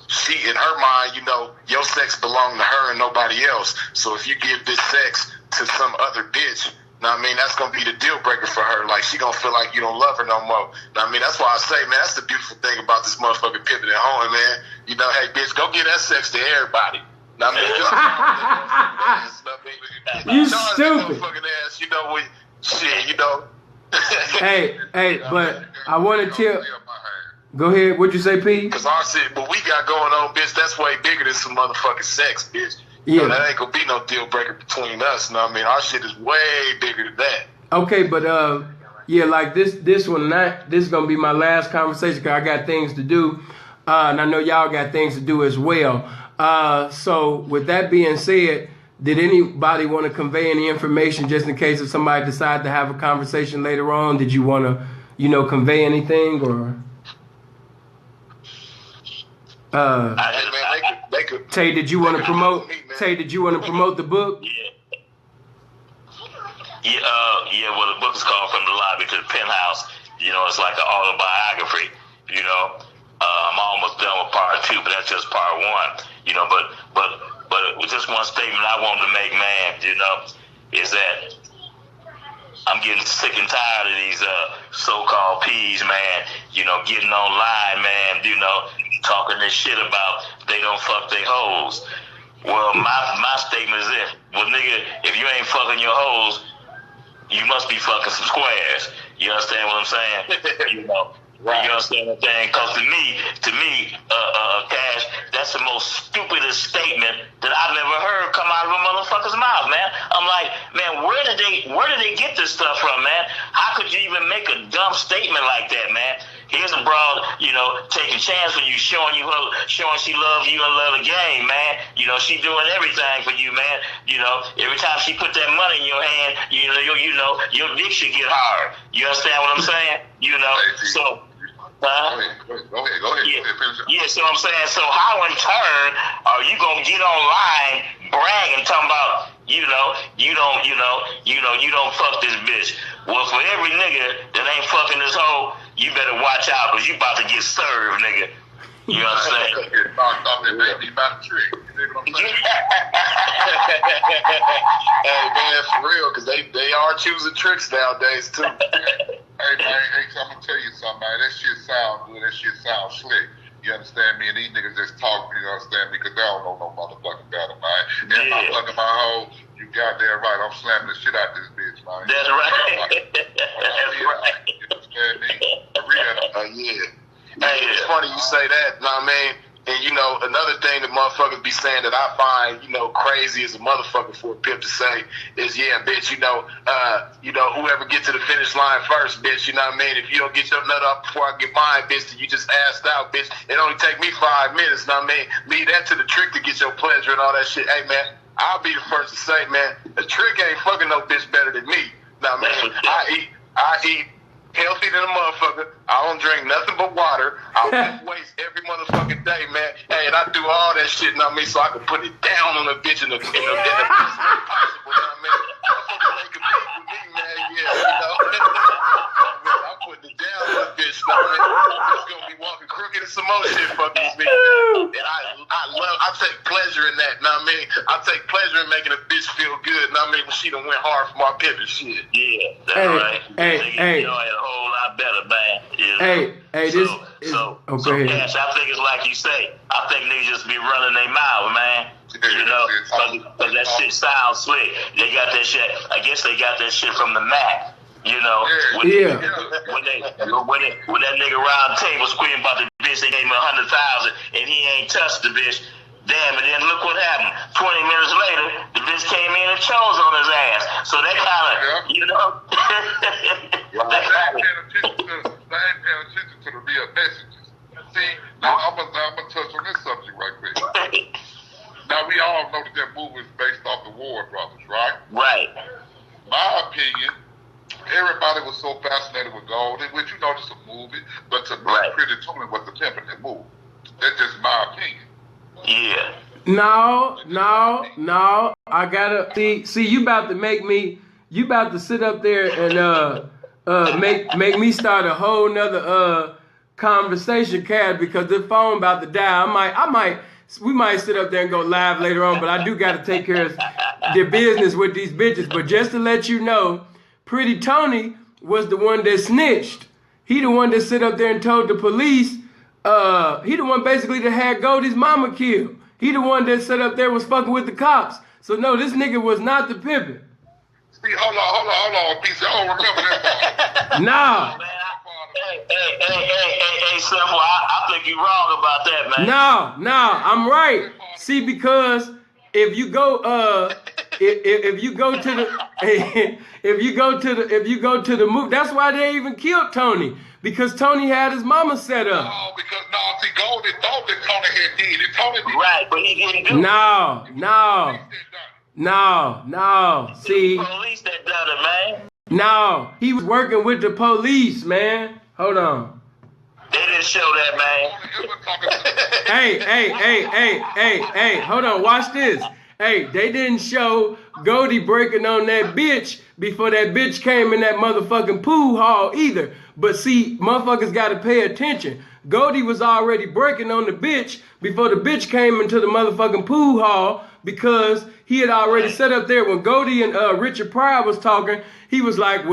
she, in her mind, you know, your sex belong to her and nobody else. So if you give this sex to some other bitch, you know what I mean, that's going to be the deal breaker for her. Like, she going to feel like you don't love her no more. You know what I mean, that's why I say, man, that's the beautiful thing about this motherfucking pimping at home, man. You know, hey, bitch, go get that sex to everybody. I mean, you stupid. Ass, you know, shit, you know. hey, but I want to tell. Go ahead. What'd you say, P? Because our shit, what we got going on, bitch, that's way bigger than some motherfucking sex, bitch. Yeah. So that ain't gonna be no deal breaker between us. You know what I mean? Our shit is way bigger than that. Okay, but yeah, like this one, this is gonna be my last conversation because I got things to do, and I know y'all got things to do as well. So with that being said, did anybody want to convey any information just in case if somebody decide to have a conversation later on? Did you want to, you know, convey anything or? Tay, did you want to promote? Tay, did you want to promote the book? Yeah. Well, the book is called From the Lobby to the Penthouse. You know, it's like an autobiography. You know, I'm almost done with part 2, but that's just part 1. You know, but with just one statement I wanted to make, man. You know, is that I'm getting sick and tired of these so-called P's, man. You know, getting online, man. You know, talking this shit about they don't fuck their hoes. Well, my statement is this. Well, nigga, if you ain't fucking your hoes, you must be fucking some squares. You understand what I'm saying? You know. Right. You understand what I'm saying? Because to me, Cash, that's the most stupidest statement that I've ever heard come out of a motherfucker's mouth, man. I'm like, man, where did they get this stuff from, man? How could you even make a dumb statement like that, man? Here's a broad, you know, taking a chance with you, showing she love you and love the game, man. You know, she doing everything for you, man. You know, every time she put that money in your hand, you know, your dick should get hard. You understand what I'm saying? You know, so. Go ahead. Yeah, so I'm saying, so how in turn are you gonna get online bragging, talking about, you don't fuck this bitch? Well, for every nigga that ain't fucking this hoe, you better watch out, because you about to get served, nigga. You know what I'm saying? Hey, man, for real, because they are choosing tricks nowadays, too. Hey, man, I'm going to tell you something, man. That shit sound good. That shit sound slick. You understand me? And these niggas just talk, you understand me? Because they don't know no motherfucking better, man. And if I'm fucking my hoe, you goddamn right. I'm slamming the shit out this bitch, man. That's right. That's right. You understand me? For real. Yeah. Hey, it's funny you say that, know what I mean? And, you know, another thing that motherfuckers be saying that I find, you know, crazy as a motherfucker for a pimp to say is, yeah, bitch, you know, whoever get to the finish line first, bitch, you know what I mean? If you don't get your nut up before I get mine, bitch, then you just assed out, bitch. It only take me 5 minutes, know what I mean? Leave that to the trick to get your pleasure and all that shit. Hey, man, I'll be the first to say, man, the trick ain't fucking no bitch better than me. Know what I mean? I eat healthy than a motherfucker. I don't drink nothing but water. I lift weights every motherfucking day, man. Hey, and I do all that shit, know what I mean, so I can put it down on a bitch in the best way possible, know what I mean? Motherfuckers ain't compete with me, man, yeah, you know. I'm putting it down on a bitch, know what I mean? It's gonna be walking crooked and some more shit fucking with me, man. And I take pleasure in that, know what I mean? I take pleasure in making a bitch feel good, know what I mean, when she done went hard for my pimping shit. Yeah, that's right. Hey. You know, a whole lot better, man. You know? So Cash, I think it's like you say. I think niggas just be running their mouth, man. You know, because that shit sounds slick. They got that shit. I guess they got that shit from the Mac. You know, when that nigga round the table screaming about the bitch, they gave him 100,000 and he ain't touched the bitch. Damn, and then look what happened. 20 minutes later, the bitch came in and chose on his ass. So that kind of, you know. They ain't paying attention to the real messages. See, now I'm gonna touch on this subject right quick. Now we all know that movie is based off the Warren Brothers, right? Right. My opinion, everybody was so fascinated with Goldie, which you know it's a movie, but to me, Pretty Tony was the pimp in that movie. That's just my opinion. Yeah. No. I gotta see. You about to sit up there and make me start a whole nother conversation, Cat, because the phone about to die. We might sit up there and go live later on, but I do got to take care of the business with these bitches. But just to let you know, Pretty Tony was the one that snitched. He the one that sit up there and told the police. He the one basically that had Goldie's mama killed. He the one that sat up there was fucking with the cops. So no, this nigga was not the pimpin'. See, hold on, piece. I don't remember that. Nah. Hey, Simple, I think you're wrong about that, man. No, I'm right. See, because if you go if you go to the movie, that's why they even killed Tony. Because Tony had his mama set up. See, Goldie thought that Tony had did it. Tony did right, but he didn't do it. No. See, the police that done it, man. No, he was working with the police, man. Hold on. They didn't show that, man. Hey, hold on, watch this. Hey, they didn't show Goldie breaking on that bitch before that bitch came in that motherfucking pool hall either. But see, motherfuckers gotta pay attention. Goldie was already breaking on the bitch before the bitch came into the motherfucking pool hall because he had already set up there. When Goldie and Richard Pryor was talking, he was like,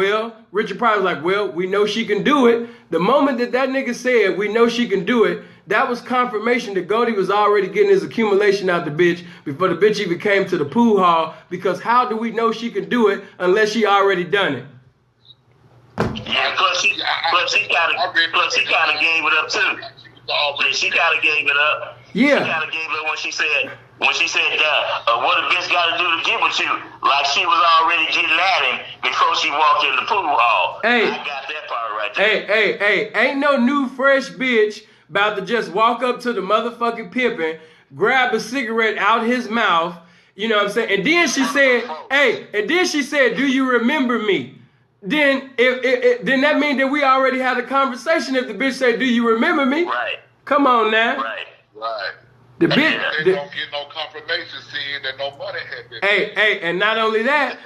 Richard Pryor was like, we know she can do it. The moment that nigga said, we know she can do it, that was confirmation that Goldie was already getting his accumulation out the bitch before the bitch even came to the pool hall, because how do we know she can do it unless she already done it? Yeah, plus he kind of gave it up too. She kind of gave it up. Yeah. She kind of gave it up when she said, what a bitch got to do to get with you? Like she was already getting at him before she walked in the pool hall. Hey, I got that part right there. Hey, ain't no new fresh bitch about to just walk up to the motherfucking pimpin', grab a cigarette out his mouth, you know what I'm saying? And then she said, do you remember me? Then then that means that we already had a conversation if the bitch said, do you remember me? Right. Come on now. Right. The bitch. They don't get no confirmation seeing that no money had been. Hey, and not only that,